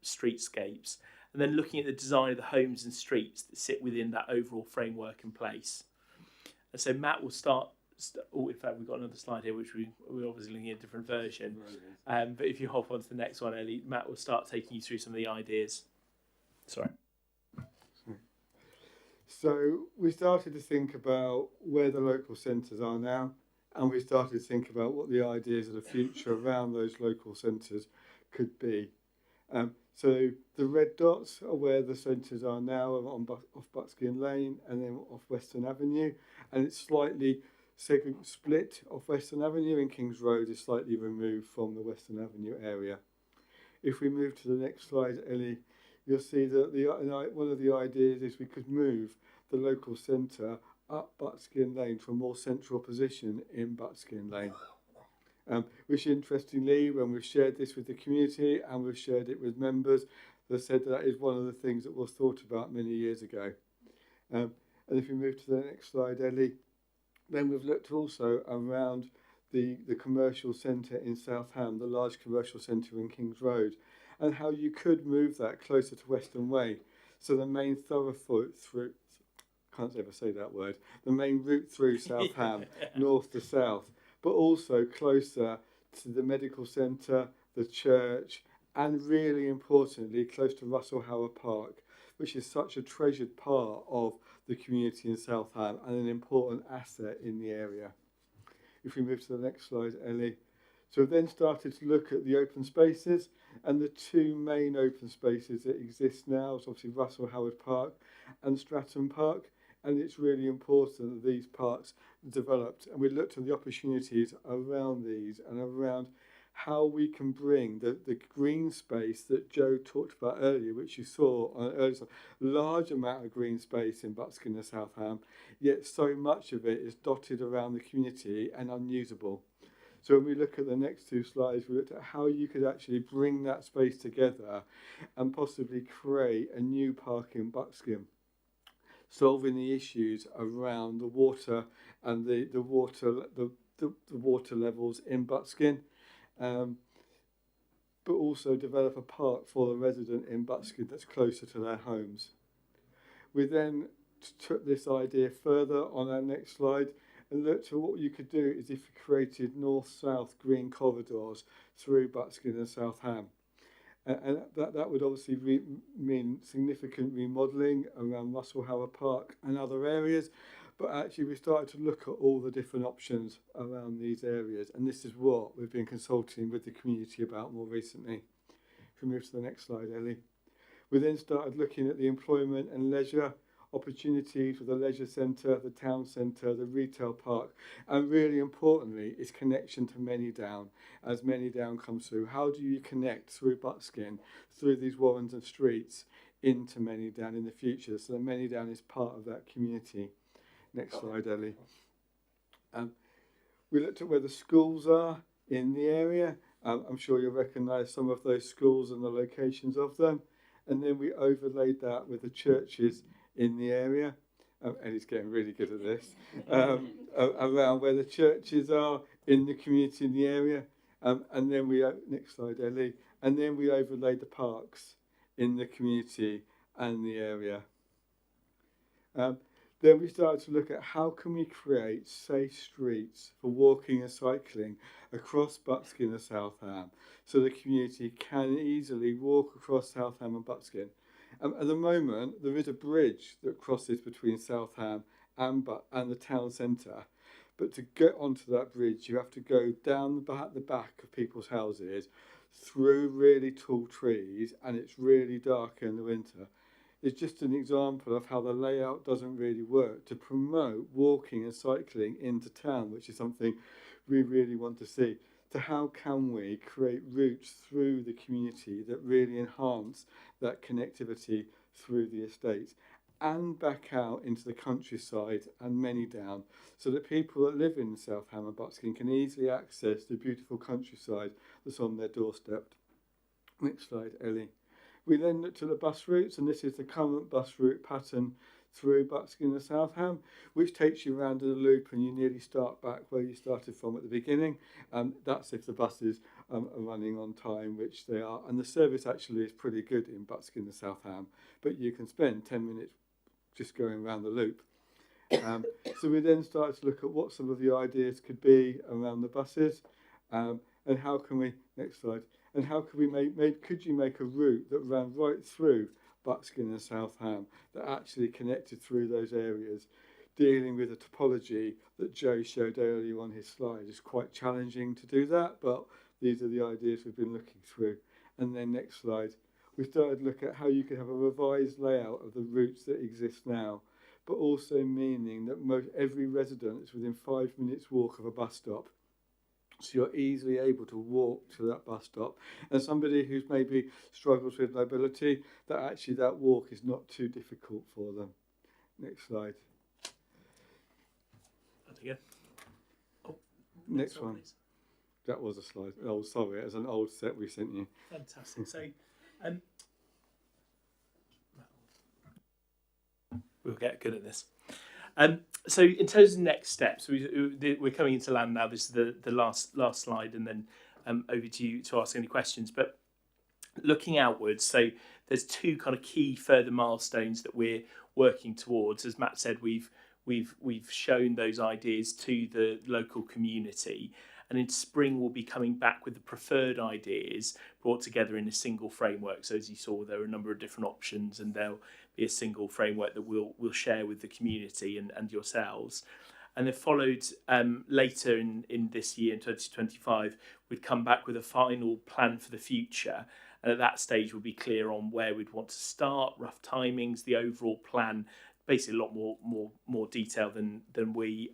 streetscapes. And then looking at the design of the homes and streets that sit within that overall framework in place. And so Matt will start in fact, we've got another slide here, which we're obviously looking at a different version. But if you hop on to the next one, Ellie, Matt will start taking you through some of the ideas. Sorry. So we started to think about where the local centres are now, and we started to think about what the ideas of the future around those local centres could be. So the red dots are where the centres are now, off Buckskin Lane and then off Western Avenue, and it's slightly split off Western Avenue, and King's Road is slightly removed from the Western Avenue area. If we move to the next slide, Ellie, you'll see that one of the ideas is we could move the local centre up Buckskin Lane to a more central position in Buckskin Lane. Which interestingly, when we've shared this with the community and we've shared it with members, they said that is one of the things that was thought about many years ago. And if we move to the next slide, Ellie, then we've looked also around the commercial centre in Southam, the large commercial centre in King's Road, and how you could move that closer to Western Way. So the main thoroughfare through, can't ever say that word, the main route through Southam, north to south, but also closer to the medical centre, the church, and really importantly, close to Russell Howard Park, which is such a treasured part of the community in Southam and an important asset in the area. If we move to the next slide, Ellie. So we've then started to look at the open spaces, and the two main open spaces that exist now is obviously Russell Howard Park and Stratton Park, and it's really important that these parks developed, and we looked at the opportunities around these and around how we can bring the green space that Joe talked about earlier, which you saw on an earlier slide, large amount of green space in Buckskin and Southam, yet so much of it is dotted around the community and unusable. So when we look at the next two slides, we looked at how you could actually bring that space together and possibly create a new park in Buckskin, solving the issues around the water and the water levels in Buckskin, but also develop a park for the resident in Buckskin that's closer to their homes. We then took this idea further on our next slide and looked at what you could do is if you created north-south green corridors through Buckskin and Southam. And that would obviously mean significant remodelling around Russell Howard Park and other areas, but actually we started to look at all the different options around these areas, and this is what we've been consulting with the community about more recently. If we move to the next slide, Ellie. We then started looking at the employment and leisure opportunities for the leisure centre, the town centre, the retail park, and really importantly, its connection to Manydown. As Manydown comes through, how do you connect through Buckskin, through these warrens and streets, into Manydown in the future, so that Manydown is part of that community. Next slide, Ellie. We looked at where the schools are in the area. I'm sure you'll recognise some of those schools and the locations of them. And then we overlaid that with the churches in the area. Ellie's getting really good at this. Around where the churches are in the community in the area. And then we, next slide, Ellie. And then we overlaid the parks in the community and the area. Then we started to look at how can we create safe streets for walking and cycling across Buckskin and Southam, so the community can easily walk across Southam and Buckskin. At the moment, there is a bridge that crosses between Southam and the town centre, but to get onto that bridge, you have to go down the back of people's houses, through really tall trees, and it's really dark in the winter. It's just an example of how the layout doesn't really work to promote walking and cycling into town, which is something we really want to see. So how can we create routes through the community that really enhance that connectivity through the estates and back out into the countryside and Manydown, so that people that live in Southam and Buckskin can easily access the beautiful countryside that's on their doorstep. Next slide, Ellie. We then looked at the bus routes, and this is the current bus route pattern through Buckskin and Southam, which takes you around in a loop and you nearly start back where you started from at the beginning. That's if the buses are running on time, which they are. And the service actually is pretty good in Buckskin and Southam, but you can spend 10 minutes just going around the loop. So we then started to look at what some of the ideas could be around the buses, and how can we, next slide, and how could we could you make a route that ran right through Buckskin and South Ham that actually connected through those areas, dealing with the topology that Joe showed earlier on his slide. It's quite challenging to do that, but these are the ideas we've been looking through. And then next slide, we started to look at how you could have a revised layout of the routes that exist now, but also meaning that every resident is within 5 minutes walk of a bus stop. So you're easily able to walk to that bus stop. And somebody who's maybe struggles with mobility, that actually that walk is not too difficult for them. Next slide. There you go. Oh, next one. Please. That was a slide. Oh, sorry, it was an old set we sent you. Fantastic. So, we'll get good at this. So in terms of next steps, we're coming into land now. This is the last slide, and then over to you to ask any questions. But looking outwards, so there's two kind of key further milestones that we're working towards. As Matt said, we've shown those ideas to the local community, and in spring we'll be coming back with the preferred ideas brought together in a single framework. So as you saw, there are a number of different options, and there'll be a single framework that we'll share with the community and yourselves. And then followed later in this year, in 2025, we'd come back with a final plan for the future. And at that stage, we'll be clear on where we'd want to start, rough timings, the overall plan, basically a lot more detail than we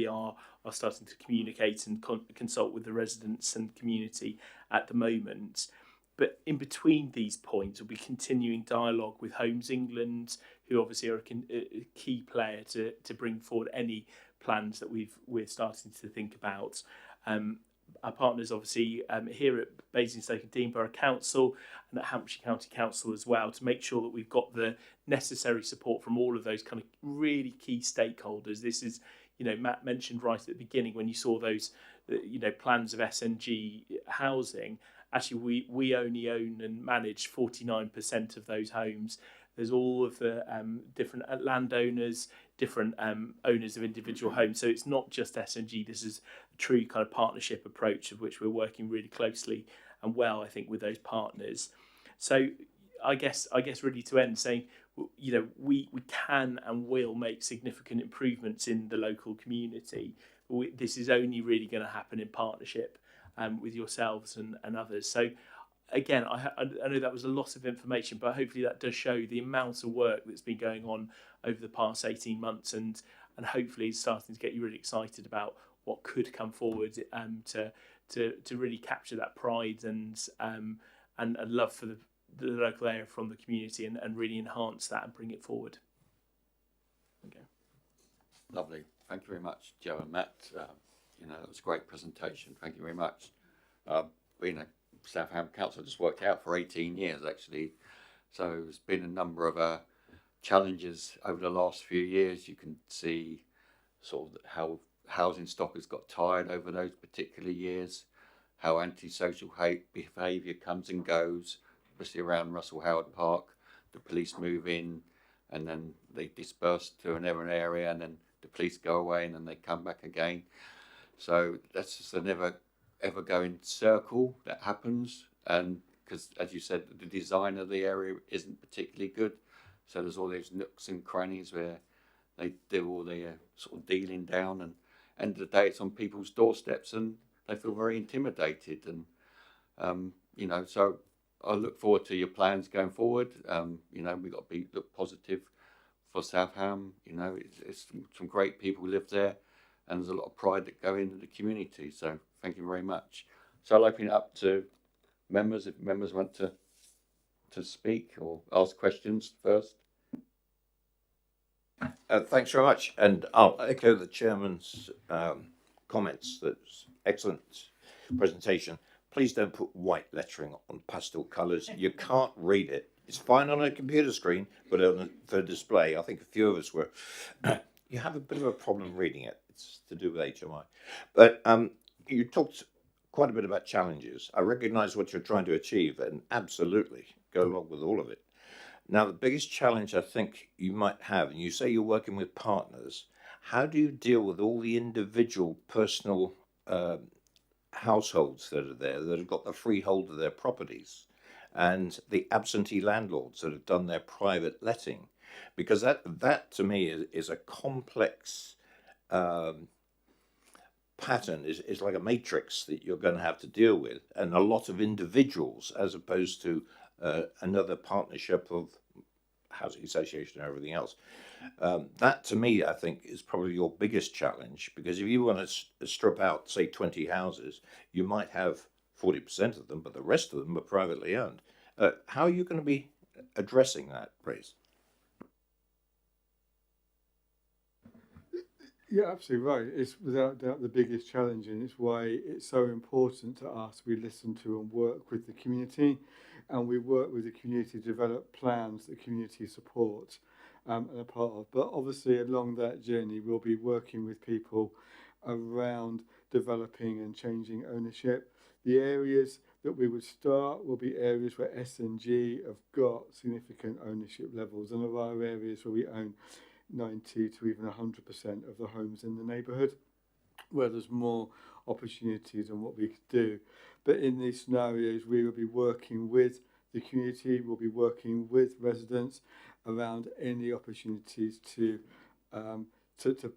are starting to communicate and consult with the residents and community at the moment. But in between these points, we'll be continuing dialogue with Homes England, who obviously are a key player to bring forward any plans that we're starting to think about. Our partners obviously here at Basingstoke and Dean Borough Council and at Hampshire County Council as well, to make sure that we've got the necessary support from all of those kind of really key stakeholders. This is, Matt mentioned right at the beginning when you saw those, plans of SNG housing. Actually, we only own and manage 49% of those homes. There's all of the different landowners, different owners of individual homes. So it's not just SNG. This is a true kind of partnership approach of which we're working really closely and well, I think, with those partners. So I guess really to end saying, we can and will make significant improvements in the local community. This is only really going to happen in partnership with yourselves and others. So again, I know that was a lot of information, but hopefully that does show the amount of work that's been going on over the past 18 months and hopefully is starting to get you really excited about what could come forward to really capture that pride and love for the local area from the community and really enhance that and bring it forward. Okay. Lovely. Thank you very much, Joe and Matt. That was a great presentation. Thank you very much. Being a Southampton Council, just worked out for 18 years actually. So there's been a number of challenges over the last few years. You can see sort of how housing stock has got tired over those particular years, how antisocial behaviour comes and goes, especially around Russell Howard Park. The police move in and then they disperse to another area and then the police go away and then they come back again. So that's just a never ever going circle that happens, and because as you said, the design of the area isn't particularly good, so there's all those nooks and crannies where they do all their sort of dealing down, and end of the day it's on people's doorsteps and they feel very intimidated. And so I look forward to your plans going forward. We've got to look positive for Southam. It's some great people live there and there's a lot of pride that go into the community, so thank you very much. So I'll open it up to members, if members want to speak or ask questions first. Thanks very much, and I'll echo the chairman's comments. That's excellent presentation. Please don't put white lettering on pastel colours. You can't read it. It's fine on a computer screen, but for display, I think a few of us were. You have a bit of a problem reading it. It's to do with HMI, but you talked quite a bit about challenges. I recognise what you're trying to achieve, and absolutely go along with all of it. Now, the biggest challenge I think you might have, and you say you're working with partners, how do you deal with all the individual personal households that are there that have got the freehold of their properties and the absentee landlords that have done their private letting? Because that to me is a complex pattern, is like a matrix that you're going to have to deal with, and a lot of individuals as opposed to another partnership of housing association and everything else. That to me, I think, is probably your biggest challenge, because if you want to strip out, say, 20 houses, you might have 40% of them, but the rest of them are privately owned. How are you going to be addressing that, please? Yeah, absolutely right. It's without doubt the biggest challenge, and it's why it's so important to us. We listen to and work with the community, and we work with the community to develop plans that the community support and are part of. But obviously, along that journey, we'll be working with people around developing and changing ownership. The areas that we would start will be areas where S&G have got significant ownership levels, and there are areas where we own 90 to even 100% of the homes in the neighbourhood, where there's more opportunities than what we could do. But in these scenarios, we will be working with the community, we'll be working with residents around any opportunities to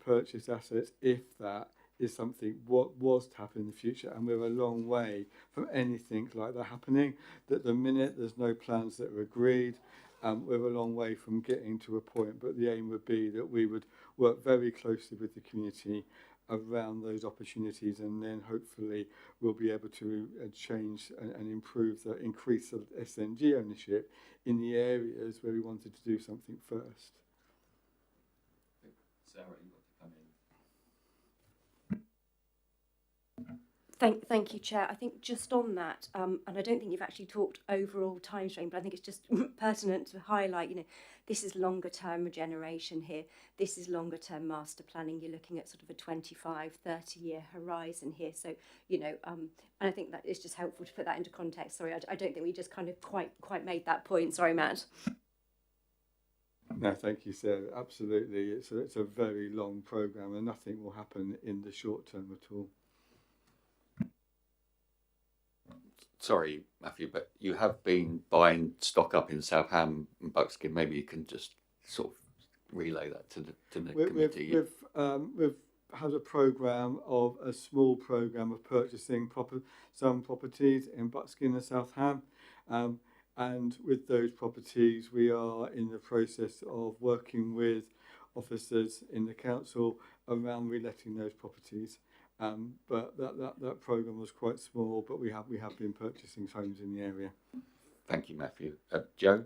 purchase assets, if that is something what was to happen in the future. And we're a long way from anything like that happening. That the minute there's no plans that are agreed, we're a long way from getting to a point, but the aim would be that we would work very closely with the community around those opportunities, and then hopefully we'll be able to change and increase the SNG ownership in the areas where we wanted to do something first. Sarah, you want to come in? Thank you, Chair. I think just on that, and I don't think you've actually talked overall time frame, but I think it's just pertinent to highlight, this is longer term regeneration here. This is longer term master planning. You're looking at sort of a 25, 30-year horizon here. So, and I think that is just helpful to put that into context. Sorry, I don't think we just kind of quite made that point. Sorry, Matt. No, thank you, Sarah. Absolutely. It's a very long programme, and nothing will happen in the short term at all. Sorry, Matthew, but you have been buying stock up in Southam and Buckskin. Maybe you can just sort of relay that to the committee. We've had a small programme of purchasing some properties in Buckskin and Southam, and with those properties we are in the process of working with officers in the council around reletting those properties. But that programme was quite small, but we have been purchasing homes in the area. Thank you, Matthew. Jo?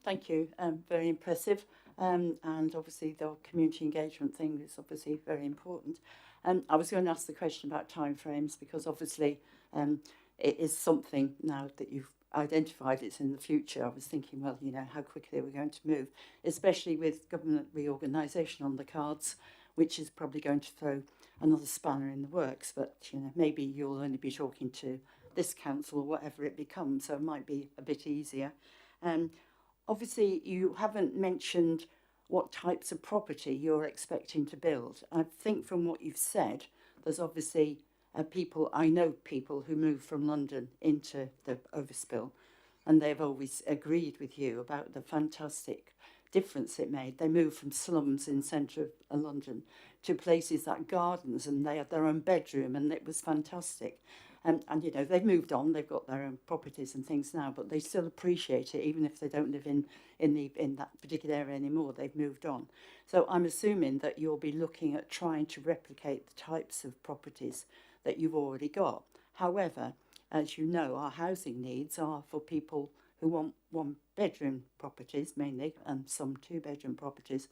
Thank you. Very impressive. And obviously the community engagement thing is obviously very important. I was going to ask the question about timeframes, because obviously it is something now that you've identified it's in the future. I was thinking, well, how quickly are we going to move, especially with government reorganisation on the cards, which is probably going to throw another spanner in the works. But maybe you'll only be talking to this council or whatever it becomes, so it might be a bit easier. Obviously, you haven't mentioned what types of property you're expecting to build. I think from what you've said, there's obviously I know people who moved from London into the Overspill, and they've always agreed with you about the fantastic difference it made. They moved from slums in centre of London to places like gardens, and they had their own bedroom, and it was fantastic. And they've moved on, they've got their own properties and things now, but they still appreciate it, even if they don't live in that particular area anymore. They've moved on. So I'm assuming that you'll be looking at trying to replicate the types of properties that you've already got. However, as you know, our housing needs are for people who want one-bedroom properties mainly, and some two-bedroom properties,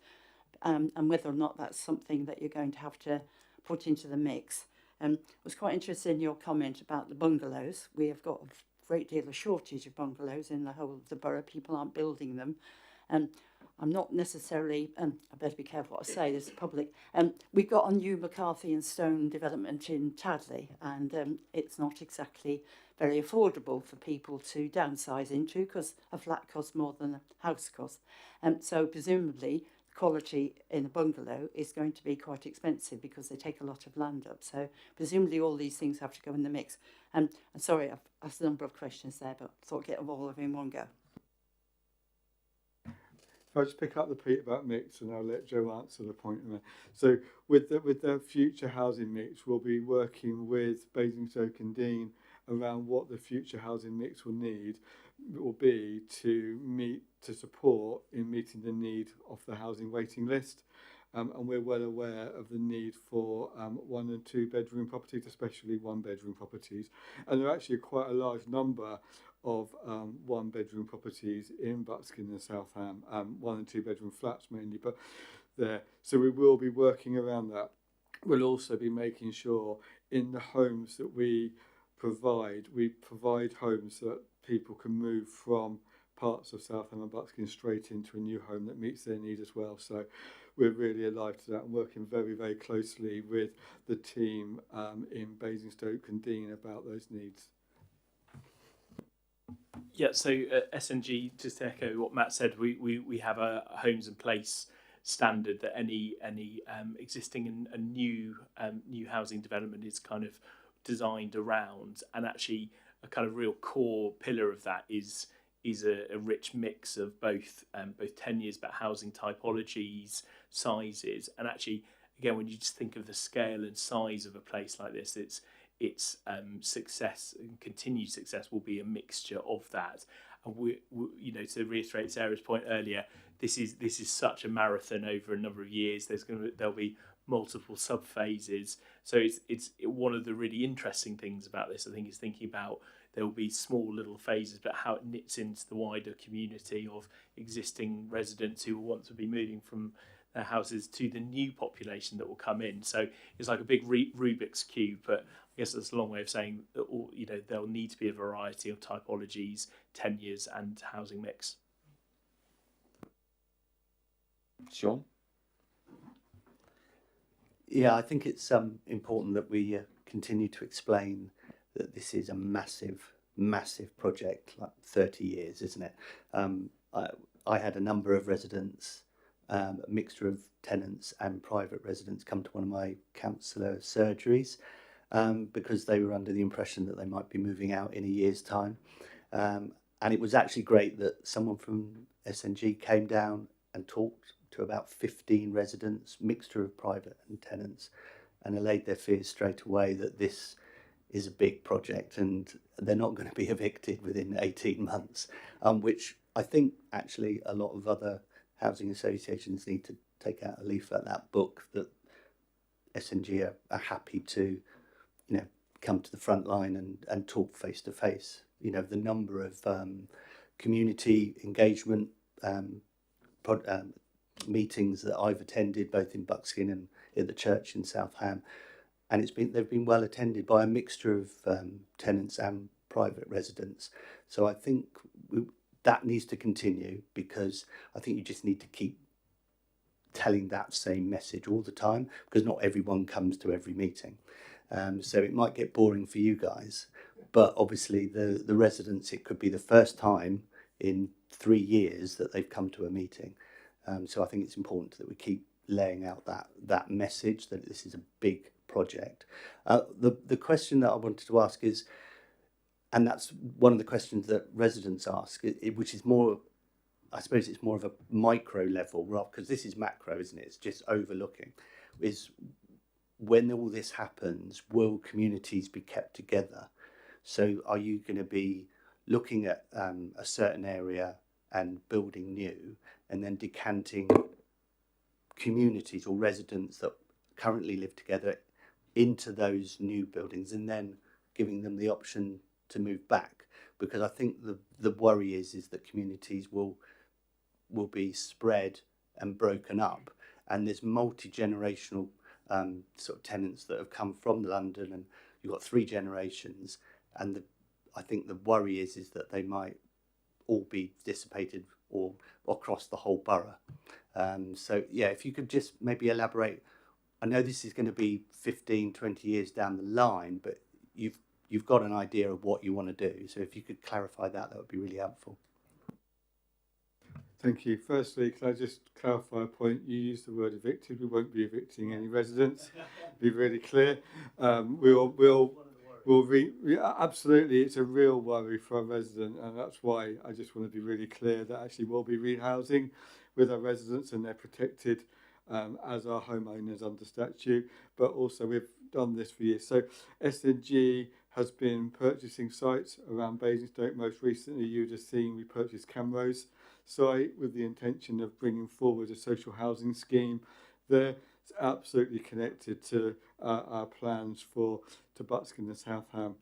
and whether or not that's something that you're going to have to put into the mix. I was quite interested in your comment about the bungalows. We have got a great deal of shortage of bungalows in the whole of the borough. People aren't building them. I'm not necessarily, I better be careful what I say, there's the public. We've got a new McCarthy and Stone development in Tadley, and it's not exactly very affordable for people to downsize into because a flat costs more than a house costs. So presumably the quality in a bungalow is going to be quite expensive because they take a lot of land up. So presumably all these things have to go in the mix. I'm sorry, I've asked a number of questions there, but I thought I'd get them all of in one go. If I just pick up the point about mix, and I'll let Joe answer the point in there. So with the future housing mix, we'll be working with Basingstoke and Dean around what the future housing mix will be to support in meeting the need of the housing waiting list. And we're well aware of the need for 1 and 2 bedroom properties, especially 1 bedroom properties. And there are actually quite a large number of 1 bedroom properties in Buckskin and Southam, 1 and 2 bedroom flats mainly, but there. So we will be working around that. We'll also be making sure in the homes that we provide homes so that people can move from parts of Southam and Buckskin straight into a new home that meets their need as well. So we're really alive to that and working very, very closely with the team in Basingstoke and Dean about those needs. Yeah, so SNG, just to echo what Matt said, we have a homes and place standard that any existing and new housing development is kind of designed around, and actually a kind of real core pillar of that is a rich mix of both tenures but housing typologies, sizes, and actually again when you just think of the scale and size of a place like this, its success and continued success will be a mixture of that. And we to reiterate Sarah's point earlier, this is such a marathon over a number of years. There'll be multiple sub phases. So it's one of the really interesting things about this, I think, is thinking about there will be small little phases, but how it knits into the wider community of existing residents who will want to be moving from their houses to the new population that will come in. So it's like a big Rubik's cube, but I guess that's a long way of saying that there'll need to be a variety of typologies, tenures, and housing mix. Sean? Yeah, I think it's important that we continue to explain that this is a massive, massive project, like 30 years, isn't it? I had a number of residents, a mixture of tenants and private residents, come to one of my councillor surgeries because they were under the impression that they might be moving out in a year's time. And it was actually great that someone from SNG came down and talked to about 15 residents, mixture of private and tenants, and allayed their fears straight away that this is a big project and they're not going to be evicted within 18 months, which I think actually a lot of other housing associations need to take out a leaf at that book, that SNG are happy to, come to the front line and talk face to face. The number of community engagement meetings that I've attended, both in Buckskin and in the church in Southam, and they've been well attended by a mixture of tenants and private residents. So I think that needs to continue, because I think you just need to keep telling that same message all the time, because not everyone comes to every meeting. So it might get boring for you guys, but obviously the residents, it could be the first time in 3 years that they've come to a meeting. So I think it's important that we keep laying out that message that this is a big project. The question that I wanted to ask is, and that's one of the questions that residents ask, which is more, I suppose it's more of a micro level, rather, because this is macro, isn't it? It's just overlooking, is when all this happens, will communities be kept together? So are you going to be looking at a certain area and building new, and then decanting communities or residents that currently live together into those new buildings, and then giving them the option to move back? Because I think the worry is that communities will be spread and broken up, and there's multi-generational sort of tenants that have come from London, and you've got 3 generations, and I think the worry is that they might all be dissipated or across the whole borough. So yeah, if you could just maybe elaborate. I know this is going to be 15, 20 years down the line, but you've got an idea of what you want to do. So if you could clarify that, that would be really helpful. Thank you. Firstly, can I just clarify a point? You used the word evicted. We won't be evicting any residents. Be really clear. Absolutely, it's a real worry for our resident, and that's why I just want to be really clear that actually we'll be rehousing with our residents, and they're protected as our homeowners under statute. But also we've done this for years. So SNG has been purchasing sites around Basingstoke. Most recently, you'd have seen we purchased Camrose site with the intention of bringing forward a social housing scheme there. It's absolutely connected to our plans to Buckskin and Southam.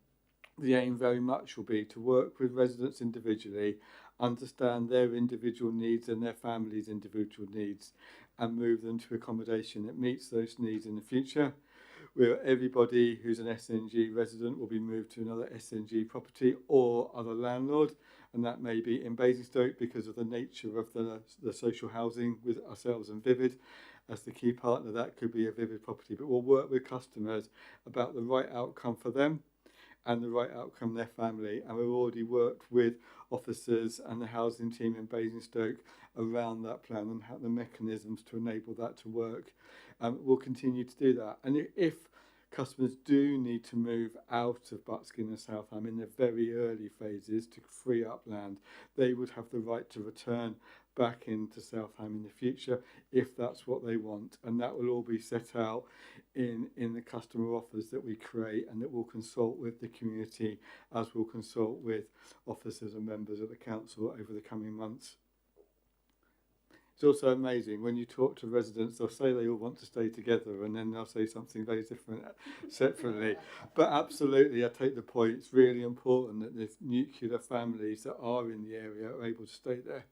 The aim very much will be to work with residents individually, understand their individual needs and their families' individual needs, and move them to accommodation that meets those needs in the future, where everybody who's an SNG resident will be moved to another SNG property or other landlord, and that may be in Basingstoke because of the nature of the social housing with ourselves and Vivid as the key partner. That could be a Vivid property, but we'll work with customers about the right outcome for them and the right outcome their family, and we've already worked with officers and the housing team in Basingstoke around that plan and how the mechanisms to enable that to work. We'll continue to do that, and if customers do need to move out of Buckskin and Southam in the very early phases to free up land, they would have the right to return back into Southam in the future if that's what they want, and that will all be set out in the customer offers that we create, and that we'll consult with the community as we'll consult with officers and members of the council over the coming months. It's also amazing when you talk to residents, they'll say they all want to stay together and then they'll say something very different separately. But absolutely, I take the point. It's really important that the nuclear families that are in the area are able to stay there.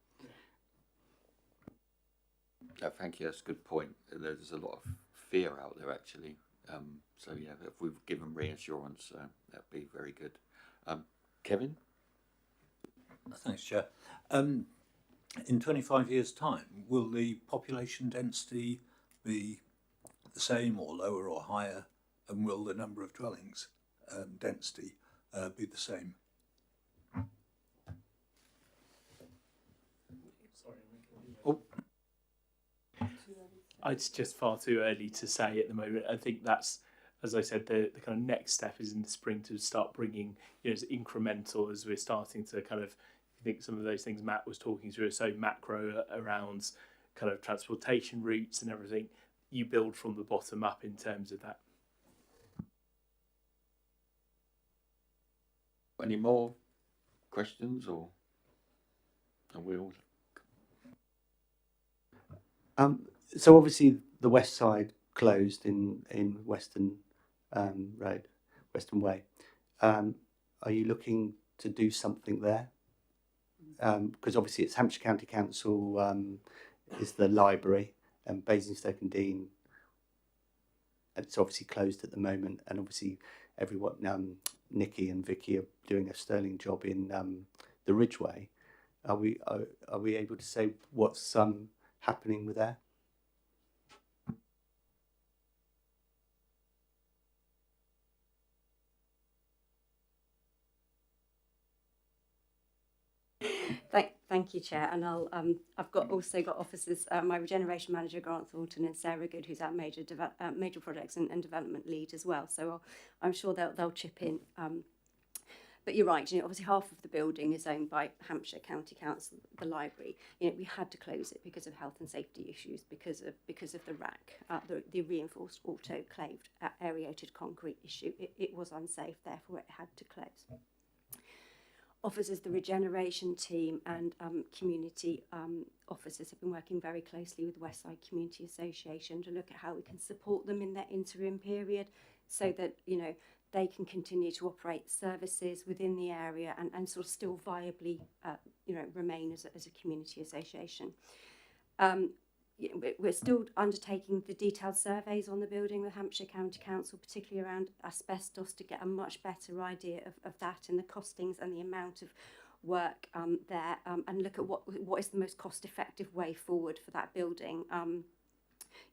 Thank you. That's a good point. There's a lot of fear out there, actually. So yeah, if we've given reassurance, that'd be very good. Kevin? Thanks, Chair. In 25 years' time, will the population density be the same or lower or higher, and will the number of dwellings density be the same? Oh. It's just far too early to say at the moment. I think that's, as I said, the kind of next step is in the spring to start bringing, as incremental as we're starting to kind of, I think some of those things Matt was talking through are so macro around kind of transportation routes and everything. You build from the bottom up in terms of that. Any more questions, or are we all? So obviously the west side closed in Western Road, Western Way. Are you looking to do something there? Because obviously it's Hampshire County Council is the library, and Basingstoke and Dean, it's obviously closed at the moment, and obviously everyone, Nikki and Vicky are doing a sterling job in the Ridgeway. Are we able to say what's happening with there? Thank you, Chair. And I've also got officers, my regeneration manager Grant Thornton and Sarah Good, who's our major projects and development lead as well. So I'm sure they'll chip in. But you're right. Obviously half of the building is owned by Hampshire County Council, the library. We had to close it because of health and safety issues, because of the RAC, the reinforced autoclaved aerated concrete issue. It was unsafe, therefore it had to close. Officers, the regeneration team and community officers have been working very closely with Westside Community Association to look at how we can support them in their interim period, so that they can continue to operate services within the area and sort of still viably remain as a community association. We're still undertaking the detailed surveys on the building with Hampshire County Council, particularly around asbestos, to get a much better idea of that and the costings and the amount of work there and look at what is the most cost-effective way forward for that building.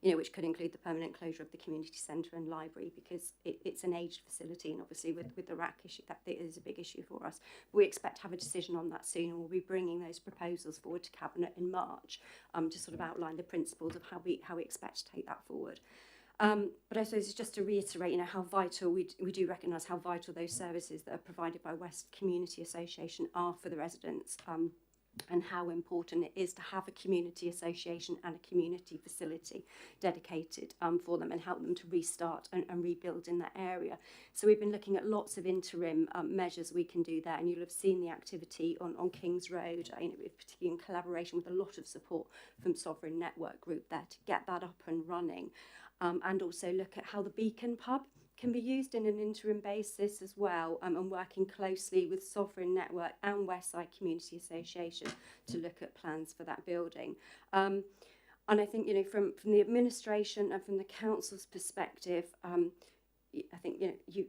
You know, which could include the permanent closure of the community centre and library, because it's an aged facility, and obviously with the rack issue, that is a big issue for us. We expect to have a decision on that soon, and we'll be bringing those proposals forward to Cabinet in March to sort of outline the principles of how we expect to take that forward. But I suppose it's just to reiterate, you know, how vital we do recognise how vital those services that are provided by West Community Association are for the residents. And how important it is to have a community association and a community facility dedicated for them and help them to restart and rebuild in that area. So we've been looking at lots of interim measures we can do there, and you'll have seen the activity on King's Road, you know, particularly in collaboration with a lot of support from Sovereign Network Group there to get that up and running, and also look at how the Beacon pub can be used in an interim basis as well, and working closely with Sovereign Network and Westside Community Association to look at plans for that building. And I think, you know, from the administration and from the council's perspective, I think, you know,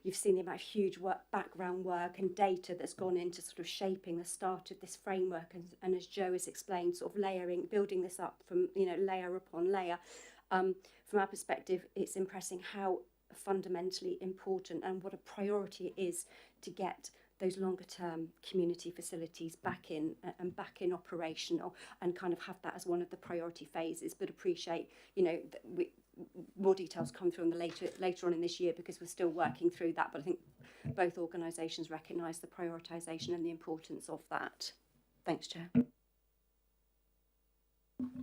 you've seen the amount of huge background work and data that's gone into sort of shaping the start of this framework, and as Joe has explained, sort of building this up from, you know, layer upon layer. From our perspective, it's impressing how fundamentally important and what a priority it is to get those longer term community facilities back in operational, and kind of have that as one of the priority phases, but appreciate, you know, that more details come through on the later on in this year, because we're still working through that, but I think both organisations recognise the prioritisation and the importance of that. Thanks, Chair.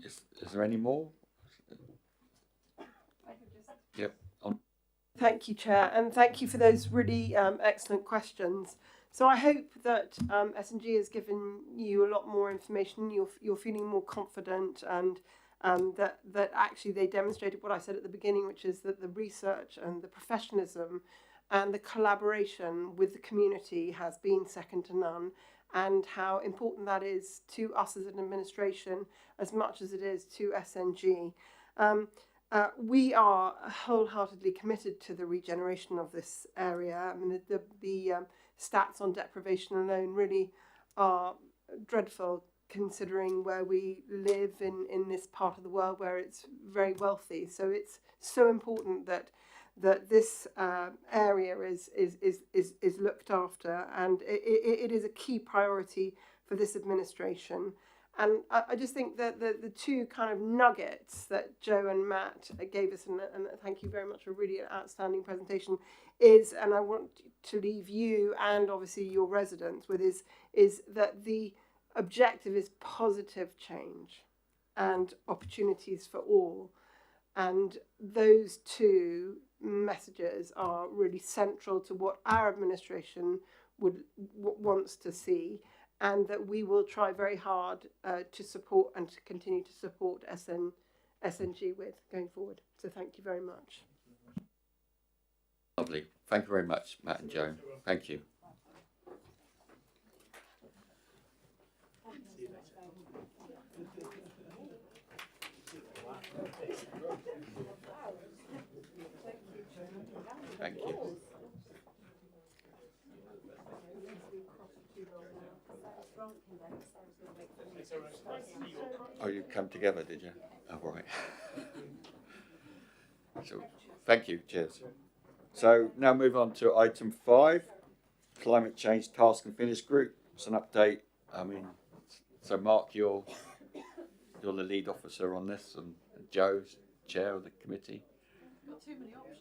Is there any more? Yep. Thank you, Chair, and thank you for those really excellent questions. So I hope that S&G has given you a lot more information. You're feeling more confident, and that actually they demonstrated what I said at the beginning, which is that the research and the professionalism and the collaboration with the community has been second to none, and how important that is to us as an administration as much as it is to S&G. We are wholeheartedly committed to the regeneration of this area. I mean, the stats on deprivation alone really are dreadful, considering where we live in this part of the world where it's very wealthy. So it's so important that this area is looked after, and it is a key priority for this administration. And I just think that the two kind of nuggets that Joe and Matt gave us, and thank you very much for a really outstanding presentation, is, and I want to leave you and obviously your residents with, is that the objective is positive change and opportunities for all. And those two messages are really central to what our administration wants to see, and that we will try very hard to support and to continue to support SNG with going forward. So thank you very much. Lovely. Thank you very much, Matt and Joe. Thank you. Thank you. Oh, you come together, did you? Oh, right. So, thank you. Cheers. So now move on to item 5, Climate Change Task and Finish Group. It's an update. I mean, so Mark, you're the lead officer on this, and Joe's chair of the committee. You've got too many options.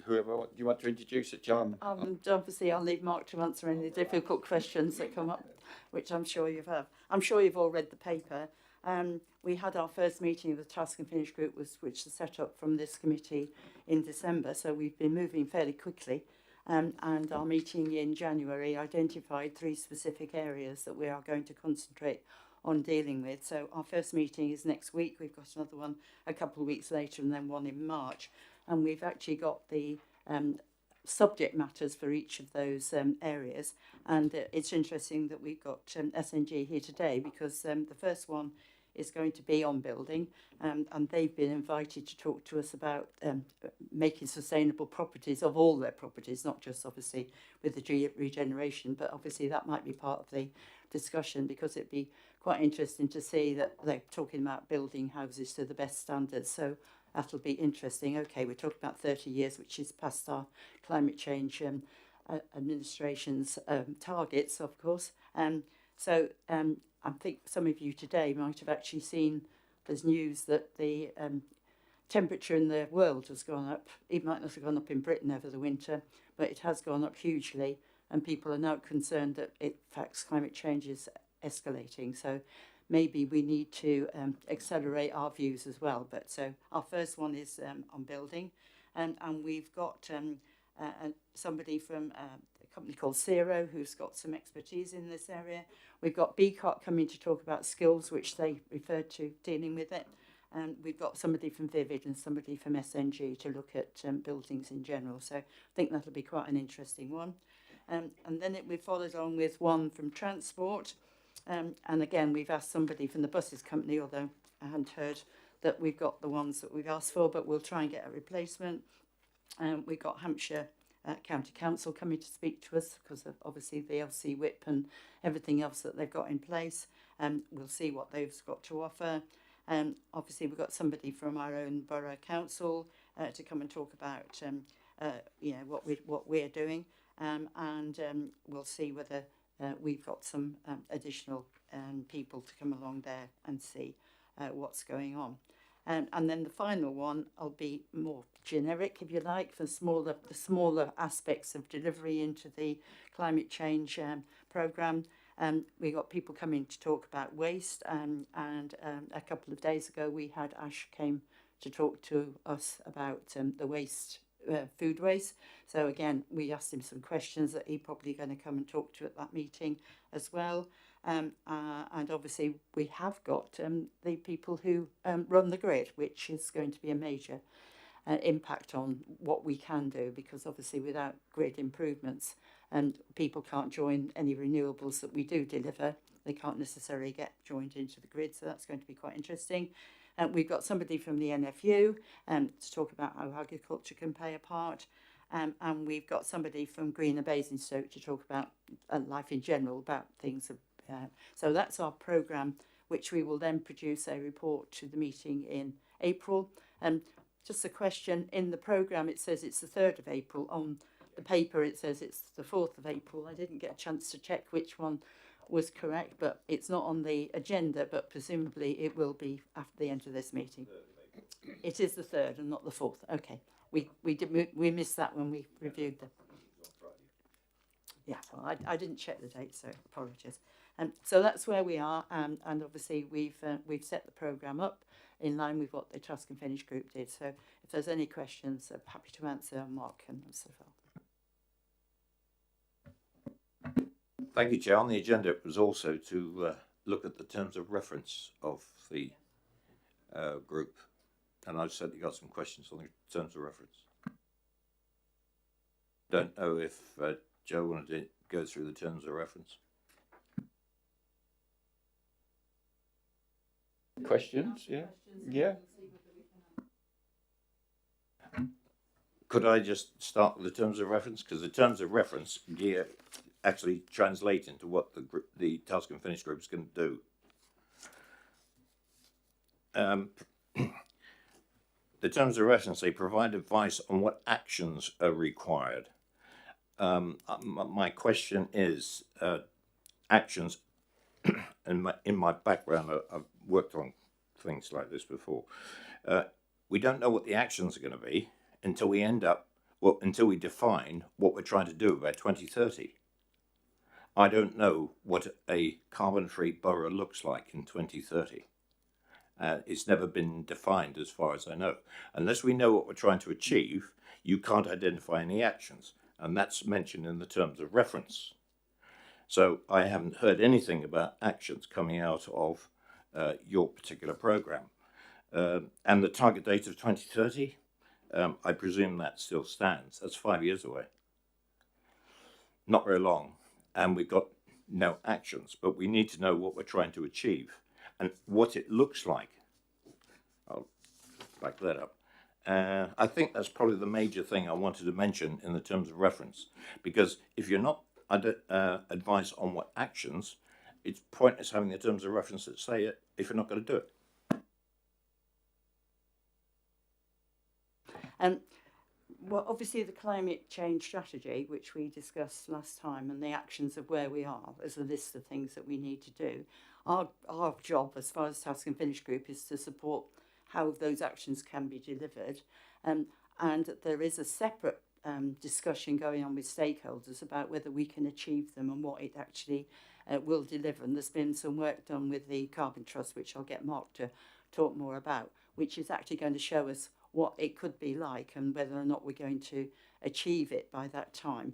Whoever, do you want to introduce it, John? Obviously, I'll leave Mark to answer any difficult questions that come up, which I'm sure you have. I'm sure you've all read the paper. We had our first meeting of the Task and Finish Group, which was set up from this committee in December, so we've been moving fairly quickly. And our meeting in January identified 3 specific areas that we are going to concentrate on dealing with. So our first meeting is next week. We've got another one a couple of weeks later, and then one in March. And we've actually got the subject matters for each of those areas. And it's interesting that we've got SNG here today, because the first one is going to be on building, and they've been invited to talk to us about making sustainable properties of all their properties, not just obviously with the regeneration, but obviously that might be part of the discussion, because it'd be quite interesting to see that they're talking about building houses to the best standards. So that'll be interesting. Okay, we're talking about 30 years, which is past our climate change administration's targets, of course. I think some of you today might have actually seen there's news that the temperature in the world has gone up. It might not have gone up in Britain over the winter, but it has gone up hugely, and people are now concerned that in fact climate change is escalating. So maybe we need to accelerate our views as well. But so our first one is on building, and we've got somebody from a company called Zero who's got some expertise in this area. We've got BCOT coming to talk about skills, which they referred to dealing with it. And we've got somebody from Vivid and somebody from SNG to look at buildings in general. So I think that'll be quite an interesting one. And then we followed on with one from transport. And again, we've asked somebody from the buses company, although I hadn't heard that we've got the ones that we've asked for, but we'll try and get a replacement. We've got Hampshire County Council coming to speak to us because of obviously the LC whip and everything else that they've got in place. We'll see what they've got to offer. Obviously, we've got somebody from our own borough council to come and talk about what we're doing, and we'll see whether we've got some additional people to come along there and see what's going on. And then the final one will be more generic, if you like, for the smaller aspects of delivery into the climate change programme. We got people coming to talk about waste, and a couple of days ago we had Ash came to talk to us about the waste, food waste. So again, we asked him some questions that he's probably going to come and talk to at that meeting as well. And obviously we have got the people who run the grid, which is going to be a major impact on what we can do, because obviously without grid improvements, and people can't join any renewables that we do deliver, they can't necessarily get joined into the grid. So that's going to be quite interesting. We've got somebody from the NFU to talk about how agriculture can play a part. And we've got somebody from Green and Basingstoke to talk about life in general, about things. So that's our programme, which we will then produce a report to the meeting in April. Just a question, in the programme it says it's the 3rd of April. On the paper it says it's the 4th of April. I didn't get a chance to check which one was correct, but it's not on the agenda, but presumably it will be after the end of this meeting. It is the 3rd and not the 4th. Okay, we missed that when we reviewed them. Yeah, well, I didn't check the date, so apologies. So that's where we are, and obviously we've set the programme up in line with what the Task and Finish group did. So if there's any questions, I'm happy to answer. Mark and so forth. Thank you, Chair. On the agenda was also to look at the terms of reference of the group, and I've certainly got some questions on the terms of reference. Don't know if Joe wanted to go through the terms of reference. Questions? Yeah. Yeah. Could I just start with the terms of reference? Because the terms of reference actually translate into what the Task and Finish group is going to do. The terms of reference, they provide advice on what actions are required. My question is, actions, in my background, I've worked on things like this before. We don't know what the actions are going to be until we define what we're trying to do by 2030. I don't know what a carbon-free borough looks like in 2030. It's never been defined as far as I know. Unless we know what we're trying to achieve, you can't identify any actions, and that's mentioned in the terms of reference. So I haven't heard anything about actions coming out of your particular programme. And the target date of 2030, I presume that still stands. That's 5 years away. Not very long. And we've got no actions, but we need to know what we're trying to achieve and what it looks like. I'll back that up. I think that's probably the major thing I wanted to mention in the terms of reference, because if you're not advice on what actions, it's pointless having the terms of reference that say it if you're not going to do it. Well, obviously the climate change strategy, which we discussed last time, and the actions of where we are, there's a list of things that we need to do. Our job, as far as Task and Finish Group, is to support how those actions can be delivered. And there is a separate discussion going on with stakeholders about whether we can achieve them and what it actually will deliver. And there's been some work done with the Carbon Trust, which I'll get Mark to talk more about, which is actually going to show us what it could be like and whether or not we're going to achieve it by that time,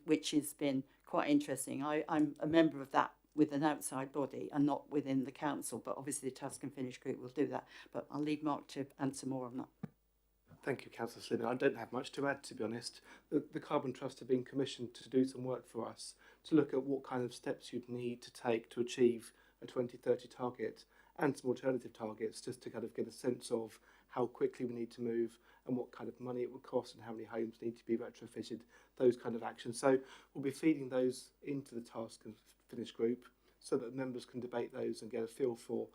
which has been quite interesting. I'm a member of that with an outside body and not within the council, but obviously the Task and Finish Group will do that. But I'll leave Mark to answer more on that. Thank you, Councillor Slimming. I don't have much to add, to be honest. The Carbon Trust have been commissioned to do some work for us, to look at what kind of steps you'd need to take to achieve a 2030 target and some alternative targets, just to kind of get a sense of how quickly we need to move and what kind of money it would cost and how many homes need to be retrofitted, those kind of actions. So we'll be feeding those into the Task and Finish Group so that members can debate those and get a feel for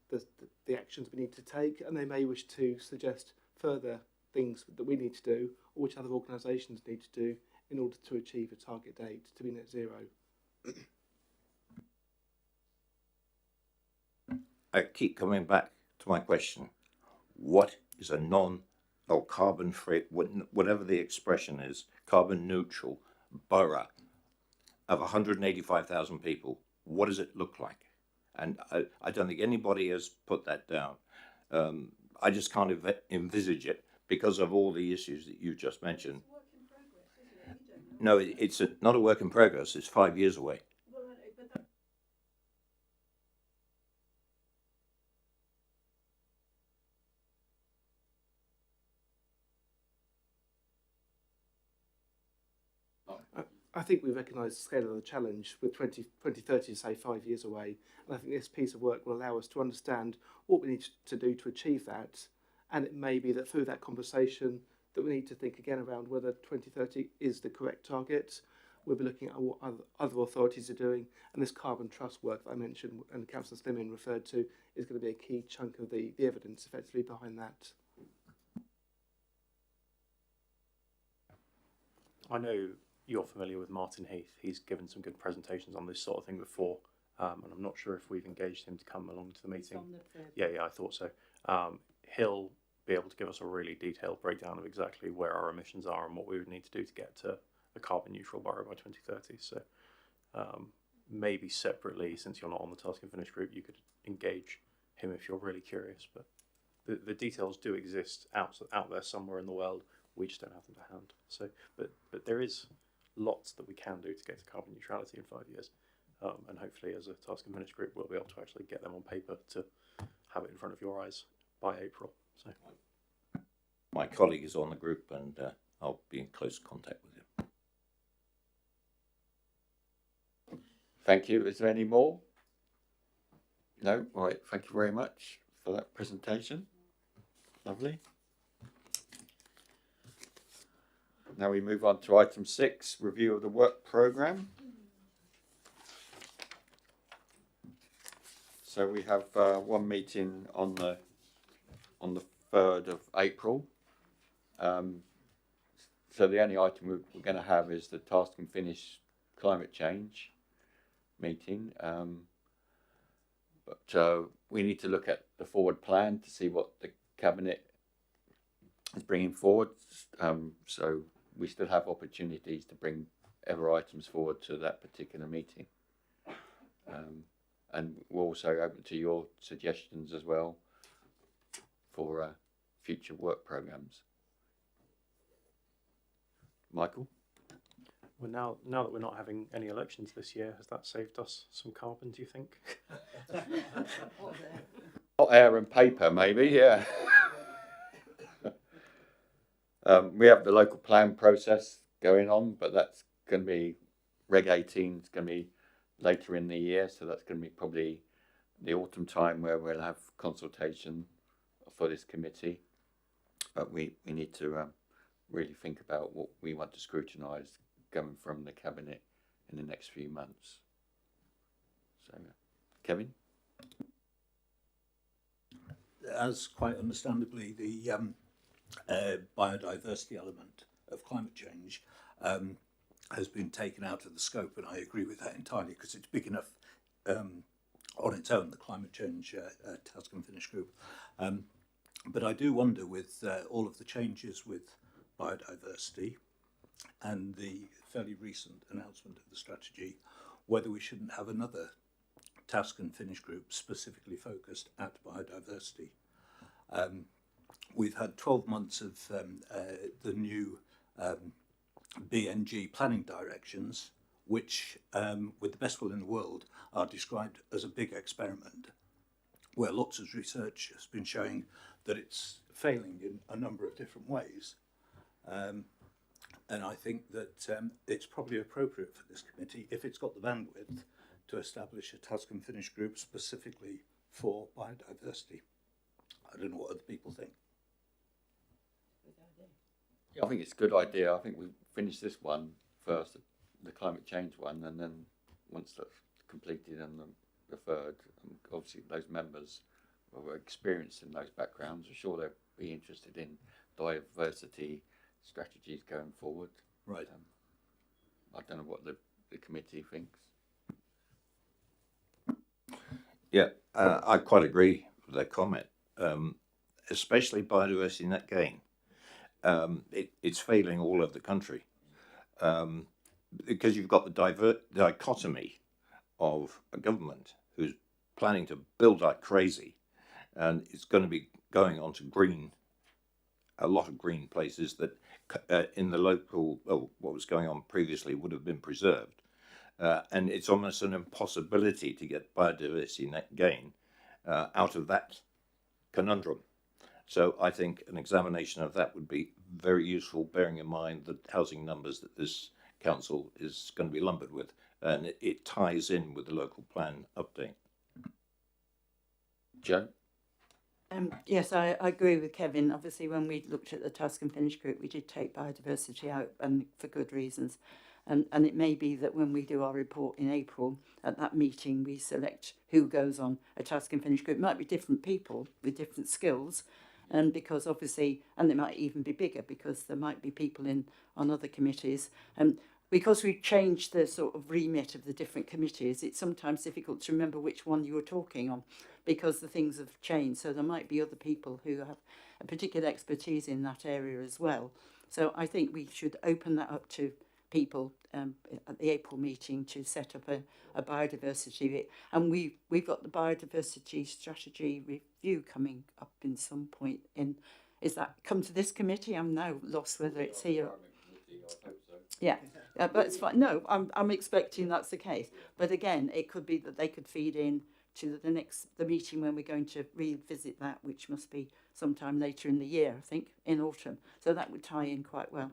the actions we need to take, and they may wish to suggest further things that we need to do or which other organisations need to do in order to achieve a target date to be net zero. I keep coming back to my question. What is a or carbon free, whatever the expression is, carbon neutral borough of 185,000 people? What does it look like? And I don't think anybody has put that down. I just can't envisage it because of all the issues that you just mentioned. It's a work in progress, isn't it? You don't know. No, it's not a work in progress. It's 5 years away. Well, but that... I think we recognise the scale of the challenge with 2030, say 5 years away, and I think this piece of work will allow us to understand what we need to do to achieve that, and it may be that through that conversation that we need to think again around whether 2030 is the correct target. We'll be looking at what other authorities are doing, and this Carbon Trust work that I mentioned and Councillor Slimming referred to is going to be a key chunk of the evidence effectively behind that. I know you're familiar with Martin Heath. He's given some good presentations on this sort of thing before, and I'm not sure if we've engaged him to come along to the meeting. Yeah, I thought so. He'll be able to give us a really detailed breakdown of exactly where our emissions are and what we would need to do to get to a carbon neutral borough by 2030. So maybe separately, since you're not on the Task and Finish Group, you could engage him if you're really curious. But the details do exist out there somewhere in the world. We just don't have them to hand. So, but there is lots that we can do to get to carbon neutrality in 5 years, and hopefully, as a Task and Finish Group, we'll be able to actually get them on paper to have it in front of your eyes by April. So, My colleague is on the group, and I'll be in close contact with him. Thank you. Is there any more? No? All right. Thank you very much for that presentation. Lovely. Now we move on to item 6, review of the work programme. So we have one meeting on the 3rd of April. So the only item we're going to have is the Task and Finish climate change meeting. But we need to look at the forward plan to see what the Cabinet is bringing forward. So we still have opportunities to bring other items forward to that particular meeting. And we're also open to your suggestions as well for future work programmes. Michael? well, now that we're not having any elections this year, has that saved us some carbon, do you think? Hot air and paper, maybe, yeah. We have the local plan process going on, but that's going to be Reg 18. It's going to be later in the year, so that's going to be probably the autumn time where we'll have consultation for this committee. But we need to really think about what we want to scrutinise coming from the cabinet in the next few months. So, Kevin? As quite understandably, the biodiversity element of climate change has been taken out of the scope, and I agree with that entirely because it's big enough on its own, the climate change task and finish group. But I do wonder, with all of the changes with biodiversity and the fairly recent announcement of the strategy, whether we shouldn't have another task and finish group specifically focused at biodiversity. We've had 12 months of the new BNG planning directions, which, with the best will in the world, are described as a big experiment, where lots of research has been showing that it's failing in a number of different ways. And I think that it's probably appropriate for this committee, if it's got the bandwidth, to establish a task and finish group specifically for biodiversity. I don't know what other people think. Yeah, I think it's a good idea. I think we finish this one first, the climate change one, and then once that's completed and the third, obviously those members who are experienced in those backgrounds, I'm sure they'll be interested in diversity strategies going forward. Right. I don't know what the committee thinks. Yeah, I quite agree with that comment, especially biodiversity net gain. It's failing all over the country because you've got the dichotomy of a government who's planning to build like crazy, and it's going to be going on to a lot of green places that in the local, what was going on previously would have been preserved. And it's almost an impossibility to get biodiversity net gain out of that conundrum. So I think an examination of that would be very useful, bearing in mind the housing numbers that this council is going to be lumbered with, and it ties in with the local plan update. Joe? Yes, I agree with Kevin. Obviously, when we looked at the task and finish group, we did take biodiversity out, and for good reasons. And it may be that when we do our report in April, at that meeting, we select who goes on a task and finish group. It might be different people with different skills, and because obviously, and they might even be bigger because there might be people on other committees. And because we've changed the sort of remit of the different committees, it's sometimes difficult to remember which one you were talking on because the things have changed. So there might be other people who have a particular expertise in that area as well. So I think we should open that up to people at the April meeting to set up a biodiversity. And we've got the biodiversity strategy review coming up in some point. Is that come to this committee? I'm now lost whether it's here. Yeah, but it's fine. No, I'm expecting that's the case. But again, it could be that they could feed in to the meeting when we're going to revisit that, which must be sometime later in the year, I think, in autumn. So that would tie in quite well.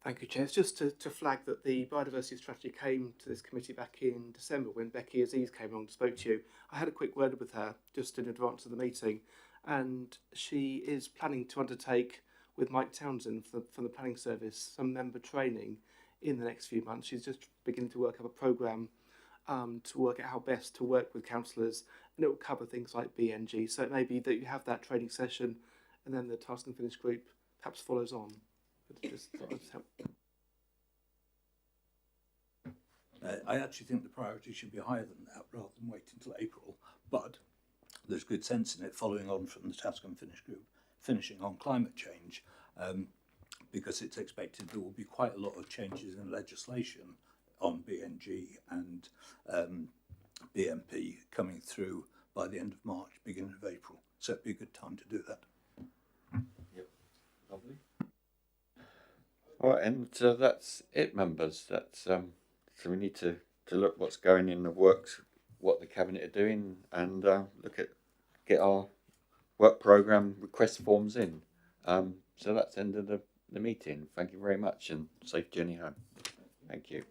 Thank you, Chair. It's just to flag that the biodiversity strategy came to this committee back in December when Becky Aziz came along and spoke to you. I had a quick word with her just in advance of the meeting, and she is planning to undertake with Mike Townsend from the planning service some member training in the next few months. She's just beginning to work up a programme to work out how best to work with councillors, and it will cover things like BNG. So it may be that you have that training session and then the task and finish group perhaps follows on. I actually think the priority should be higher than that rather than wait until April, but there's good sense in it following on from the task and finish group finishing on climate change, because it's expected there will be quite a lot of changes in legislation on BNG and BMP coming through by the end of March, beginning of April. So it'd be a good time to do that. Yep, lovely. All right, and that's it, members. That's so we need to look what's going in the works, what the cabinet are doing, and get our work programme request forms in. So that's the end of the meeting. Thank you very much and safe journey home. Thank you.